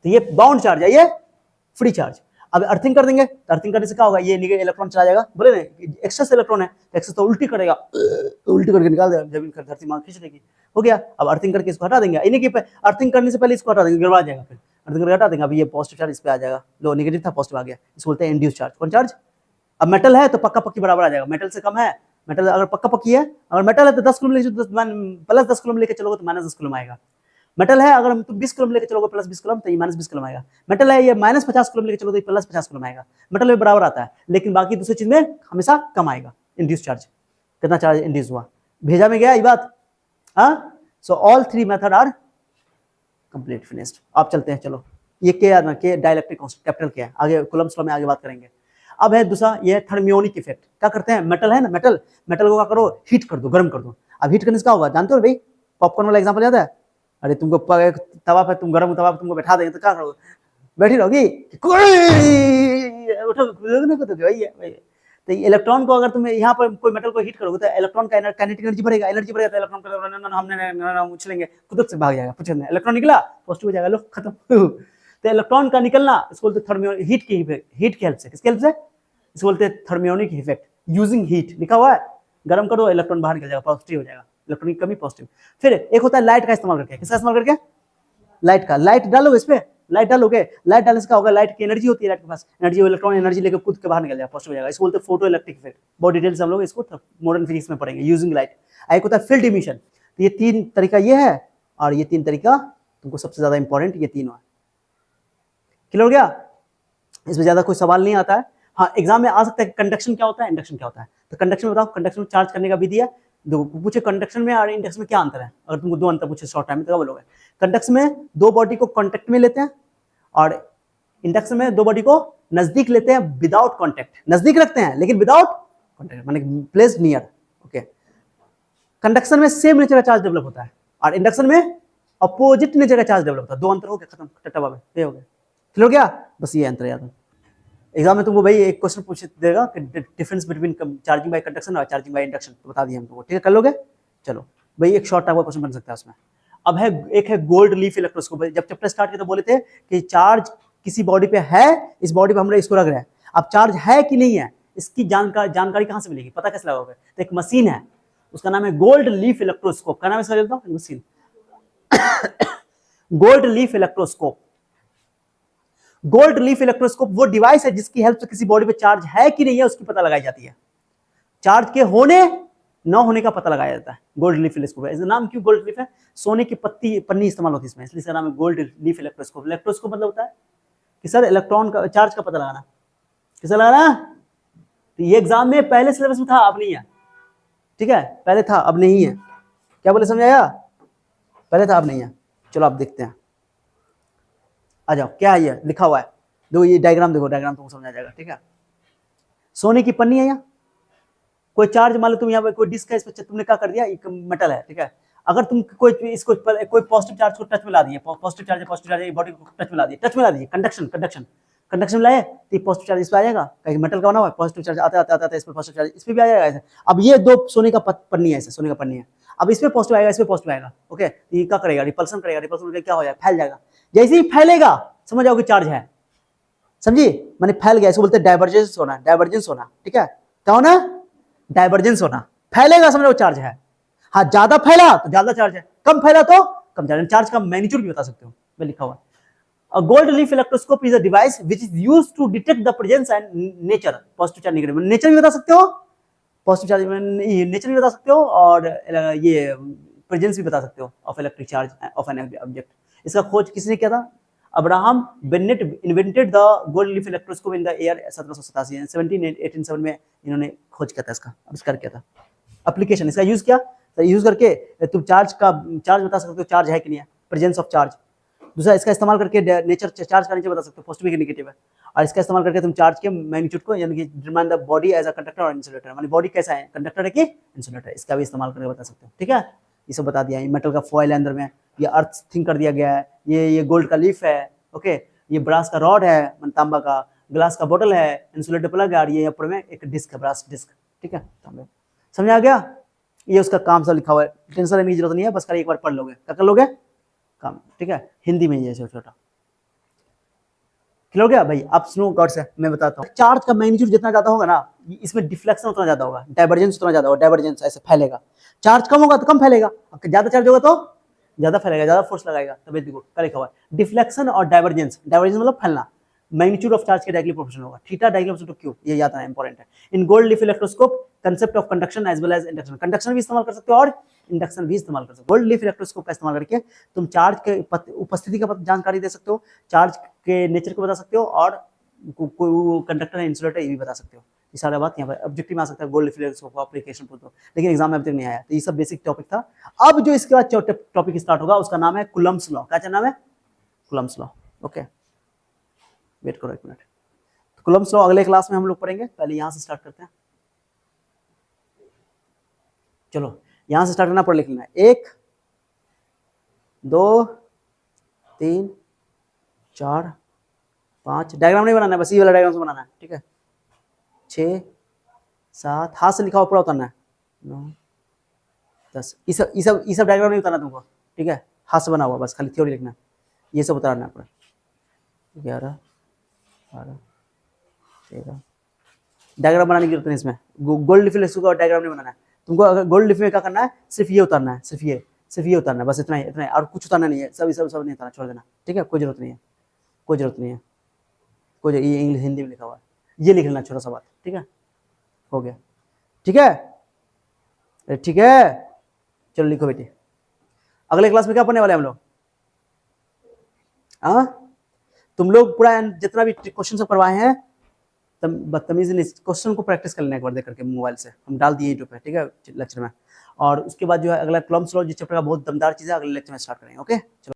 Speaker 1: तो ये बाउंड चार्ज है, ये फ्री चार्ज। अब अर्थिंग कर देंगे तो अर्थिंग करने से क्या होगा, ये इलेक्ट्रॉन चला जाएगा, बोले ना एक्सेस इलेक्ट्रॉन है तो एक्सेस तो उल्टी करेगा, उल्टी करके निकाल देगा, जमीन का धरती मार खींच लेगी, हो गया। अब अर्थिंग करके इसको हटा देंगे, इन्हीं की अर्थिंग करने से पहले इसको हटा देंगे, गड़बड़ा जाएगा, फिर अर्थिंग करके हटा देंगे। अब ये पॉजिटिव चार्ज इस पे आ जाएगा, लो नेगेटिव था पॉजिटिव आ गया, इसको बोलते हैं इंड्यूस चार्ज। कौन चार्ज? अब मेटल है तो पक्का पक्की बराबर आ जाएगा, मेटल से कम है, मेटल अगर पक्का पक्की है, अगर मेटल है तो 10 कूलम प्लस 10 कूलम लेके चलोगे तो माइनस 10 कूलम आएगा। मेटल है अगर तुम 20 कूलम लेके चलोगे प्लस 20 कूलम तो ये माइनस 20 कूलम आएगा। मेटल है ये माइनस 50 कूलम लेके चलोगे तो प्लस 50 कूलम आएगा। मेटल में बराबर आता है, लेकिन बाकी दूसरी चीज में हमेशा कम आएगा। इंड्यूस चार्ज, कितना चार्ज इंड्यूस हुआ, भेजा में गया ये बात। हाँ, so all 3 method are complete finished. आप चलते हैं, चलो ये क्या है ना, के डाइलेक्ट्रिक कांस्टेंट कैपिटल क्या है, आगे कूलम्स लॉ में आगे बात करेंगे। अब है दूसरा, ये थर्मियोनिक इफेक्ट। क्या करते हैं, मेटल है ना, मेटल को क्या करो, हीट कर दो, गर्म कर दो। अब हीट करने से क्या होगा, जानते हो भाई, पॉपकॉर्न वाला एग्जांपल याद है? अरे तुमको तवा पे तुम गर्म तवा पे तुमको बैठा देंगे तो क्या करोगे, बैठी रहोगी, उठो भाई। तो इलेक्ट्रॉन को अगर तुम यहाँ पर कोई मेटल को हीट करोगे तो इलेक्ट्रॉन का काइनेटिक एनर्जी बढ़ेगा, तो इलेक्ट्रॉन का हमने उछलेंगे, कुदरत से भाग जाएगा, कुछ नहीं, इलेक्ट्रॉन निकला पॉजिटिव हो जाएगा, लो खत्म। तो इलेक्ट्रॉन का निकलना इसको बोलते थर्मियोनिक, हीट की हेल्प से, किसकी हेल्प से, इसको बोलते हैं थर्मियोनिक इफेक्ट, यूजिंग हीट लिखा हुआ है, गर्म करो इलेक्ट्रॉन बाहर निकल जाएगा, पॉजिटिव हो जाएगा, इलेक्ट्रॉन की कमी पॉजिटिव। फिर एक होता है लाइट का इस्तेमाल करके, किसका इस्तेमाल करके, लाइट का, लाइट डालोगे इस पे, लाइट डालोगे, लाइट डालने से क्या होगा, लाइट की एनर्जी होती है, लाइट के पास एनर्जी, इलेक्ट्रॉन एनर्जी लेकर कूद के बाहर निकल जाएगा, पॉजिटिव हो जाएगा, इसको बोलते हैं फोटो इलेक्ट्रिक इफेक्ट। बहुत डिटेल से हम लोग इसको मॉडर्न फिजिक्स में पढ़ेंगे, यूजिंग लाइट। एक होता है फील्ड इमिशन, तो ये 3 तरीका ये है, और ये 3 तरीका तुमको सबसे ज्यादा इंपॉर्टेंट ये तीनों है। क्लियर हो गया, इसमें ज्यादा कोई सवाल नहीं आता है। हाँ, एग्जाम में आ सकता है कंडक्शन क्या होता है, इंडक्शन क्या होता है, तो कंडक्शन बताओ, कंडक्शन में चार्ज करने का विधि है, पूछे कंडक्शन में और इंडक्शन में क्या अंतर है, अगर तुमको 2 अंतर पूछे शॉर्ट टाइम में तो क्या बोलोगे? कंडक्शन में 2 बॉडी को कांटेक्ट में लेते हैं, और इंडक्शन में 2 बॉडी को नजदीक लेते हैं विदाउट कांटेक्ट, नजदीक रखते हैं लेकिन विदाउट कांटेक्ट, माने प्लेस्ड नियर। ओके, कंडक्शन में सेम नेचर का चार्ज डेवलप होता है, और इंडक्शन में अपोजिट नेचर का चार्ज डेवलप होता है। 2 अंतर हो गया, खत्म, टट्टा बाबे, ये हो गया, क्लियर हो गया, बस ये अंतर याद है। एग्जाम में तुमको भाई एक क्वेश्चन पूछ देगा कि difference between charging by conduction और चार्जिंग बाय इंडक्शन, तो बता दिया हम तुमको, ठीक है, कर लोगे? चलो भाई, एक शॉर्ट टाइप का क्वेश्चन बन सकता है उसमें। अब है एक है गोल्ड लीफ इलेक्ट्रोस्कोप। जब चैप्टर स्टार्ट किया तो बोले थे कि चार्ज किसी बॉडी पे है, इस बॉडी पे हमने इसको रख रहे हैं, अब चार्ज है कि नहीं है इसकी जानकारी कहां से मिलेगी, पता कैसे लगाओगे? तो एक मशीन है, उसका नाम है गोल्ड लीफ इलेक्ट्रोस्कोप। क्या नाम है इसका, machine gold leaf electroscope. Gold leaf electroscope वो डिवाइस है जिसकी हेल्प से किसी बॉडी पे चार्ज है कि नहीं है उसकी पता लगाई जाती है, चार्ज के होने न होने का पता लगाया जाता है। गोल्ड लीफ इलेक्ट्रोस्कोप, इसका नाम क्यों गोल्ड लीफ है, सोने की पन्नी इस्तेमाल होती है इसमें, इसलिए इसका नाम है गोल्ड लीफ इलेक्ट्रोस्कोप। इलेक्ट्रोस्कोप मतलब होता है कि सर इलेक्ट्रॉन का चार्ज का पता लगाना, किसका लगाना, तो ये एग्जाम में पहले सिलेबस में था, अब नहीं है, ठीक है, पहले था अब नहीं है। क्या बोले, समझाया? पहले था अब नहीं है। चलो आप देखते हैं, आ जाओ, क्या है ये लिखा हुआ है, देखो ये डायग्राम, देखो डायग्राम तुमको समझ आ जाएगा, ठीक है। सोने की पन्नी है, यहाँ कोई चार्ज, मान लो तुम यहाँ पे कोई डिस्क है, इस पर तुमने क्या कर दिया, एक मेटल है, ठीक है, अगर तुम कोई इसको कोई पॉजिटिव चार्ज को टच में ला दिए, पॉजिटिव चार्ज बॉडी को टच में ला दिए, कंडक्शन लाए तो पॉजिटिव चार्ज इस पे आ जाएगा, कहीं मेटल का बना हुआ है, पॉजिटिव चार्ज आता इस पे पॉजिटिव चार्ज इस पे भी आ जाएगा ऐसे। अब ये 2 सोने का पन्नी है, ऐसे सोने का पन्नी है, अब इस पे पॉजिटिव आएगा, इस पे पॉजिटिव आएगा, ओके, तो ये क्या करेगा, रिपल्सन करेगा, रिपल्सन क्या हो जाएगा, फैल जाएगा। जैसे ही फैलेगा समझ जाओगे चार्ज है, समझी, माने फैल गया, इसको बोलते हैं डाइवर्जेंस होना, ठीक है, क्या होना, डाइवर्जेंस होना, फैलेगा समझो चार्ज है। हाँ, ज्यादा फैला तो ज्यादा चार्ज है, कम फैला तो कम चार्ज, चार्ज का मैग्नीट्यूड भी बता सकते हो, मैं लिखा हुआ है। A gold leaf electroscope is a device which is used to detect the presence and nature, positive charge, negative, nature भी बता सकते हो, पॉजिटिव चार्ज नेचर भी बता सकते हो, और ये प्रेजेंस भी बता सकते हो of electric charge of an object. इसका खोज किसने किया था, Abraham Bennett invented the gold leaf electroscope in the year 1787, 1787 में इन्होंने खोज किया था, इसका आविष्कार किया था। एप्लीकेशन इसका यूज किया, तो यूज करके तुम चार्ज बता सकते हो, चार्ज है कि नहीं है, प्रेजेंस ऑफ चार्ज। दूसरा, इसका इस्तेमाल करके नेचर, चार्ज का नेचर बता सकते हो, पॉजिटिव है नेगेटिव है, और इसका इस्तेमाल करके तुम चार्ज के मैग्नीट्यूड को, यानी कि determine the body as a conductor और इंसुलेटर, माने बॉडी कैसा है, कंडक्टर है कि इंसुलेटर है, इसका भी इस्तेमाल करके बता सकते हो, ठीक है। ये सब बता दिया, ये मेटल का फॉइल है अंदर में, ये अर्थ थिंक कर दिया गया है, ये गोल्ड का लीफ है, ओके, ये ब्रास का रॉड है, तांबा का, ग्लास का बोतल है, इंसुलेटर प्लग है, और ये ऊपर में एक डिस्क है, ब्रास डिस्क, ठीक है, तांबे। समझ आ गया, ये उसका काम सब लिखा हुआ है, टेंशन लेने की जरूरत नहीं है, बस खाली एक बार पढ़ लोगे, क्या कर लोगे काम, ठीक है, हिंदी में ये छोटा, क्लियर हो गया भाई? आप सुनो गौर से, मैं बताता हूँ। चार्ज का मैग्नीट्यूड जितना ज्यादा होगा ना, इसमें डिफ्लेक्शन उतना ज्यादा होगा, डाइवर्जेंस उतना ज्यादा होगा, डाइवर्जेंस ऐसे फैलेगा। चार्ज कम होगा तो कम फैलेगा, ज्यादा चार्ज होगा तो ज्यादा फैलेगा, ज्यादा फोर्स लगाएगा। तब देखो क्या लिखा हुआ है, डिफ्लेक्शन और डाइवर्जेंस। डाइवर्जेंस मतलब फैलना, मैग्नीट्यूड ऑफ चार्ज के डायरेक्टली प्रोपोर्शनल होगा। थीटा डायरेक्टली टू क्यू, ये याद रखना इंपॉर्टेंट है। In gold leaf electroscope concept of conduction as well as induction, conduction भी इस्तेमाल कर सकते हो और इंडक्शन भी इस्तेमाल कर सकते हो। गोल्ड लीफ इलेक्ट्रोस्कोप का इस्तेमाल करके तुम चार्ज के उपस्थिति का जानकारी दे सकते हो, चार्ज के नेचर को बता सकते हो, और कोई कंडक्टर है, इंसुलेटर, ये भी बता सकते हो। ये सारा बात यहाँ पर ऑब्जेक्टिव में आ सकता है, गोल्ड लीफ इलेक्ट्रोस्कोप एप्लीकेशन पूछ दो, लेकिन एग्जाम में अभी तक नहीं आया। तो ये सब बेसिक टॉपिक था। अब जो इसके बाद टॉपिक स्टार्ट होगा उसका नाम है कूलम्ब्स लॉ। क्या नाम है? Coulomb's law. ओके, वेट करो एक मिनट। कूलम्ब्स लॉ अगले क्लास में हम लोग पढ़ेंगे, पहले यहां से स्टार्ट करते हैं। चलो यहां से स्टार्ट करना, पढ़ लिख लेना। 1 2 3 4 5, डायग्राम नहीं बनाना है, बस ये वाला डायग्राम से बनाना है, ठीक है। 6 7, हाथ से लिखा हुआ पूरा उतारना है। 9 10, ये सब डायग्राम नहीं उतारना तुमको, ठीक है। हाथ से बना हुआ, बस खाली थ्योरी लिखना है, ये सब उतारना है पूरा। 11 12 13, डायग्राम बनाने की जरूरत नहीं इसमें, गोल्ड लीफ इलेक्ट्रोस्कोप का डायग्राम नहीं बनाना है तुमको। अगर गोल्ड लीफ में क्या करना है, सिर्फ ये उतारना है, सिर्फ ये उतारना है, बस इतना ही, और कुछ उतारना नहीं है। सब नहीं उतारना, छोड़ देना, ठीक है। कोई जरूरत नहीं है, ये इंग्लिश हिंदी में लिखा हुआ है, ये लिख लेना छोटा सा बात, ठीक है। हो गया, ठीक है, ठीक है। चलो लिखो बेटे, अगले क्लास में क्या पढ़ने वाले हम लोग? तुम लोग पूरा जितना भी क्वेश्चन सब करवाए हैं, बदतमीजी क्वेश्चन को प्रैक्टिस कर लेना एक बार देख करके, मोबाइल से हम डाल दिए यूट्यूब पे, ठीक है, लेक्चर में। और उसके बाद जो है अगला कूलम्ब्स लॉ जिस चैप्टर का बहुत दमदार चीज है, अगले लेक्चर में स्टार्ट करेंगे। ओके, चलो।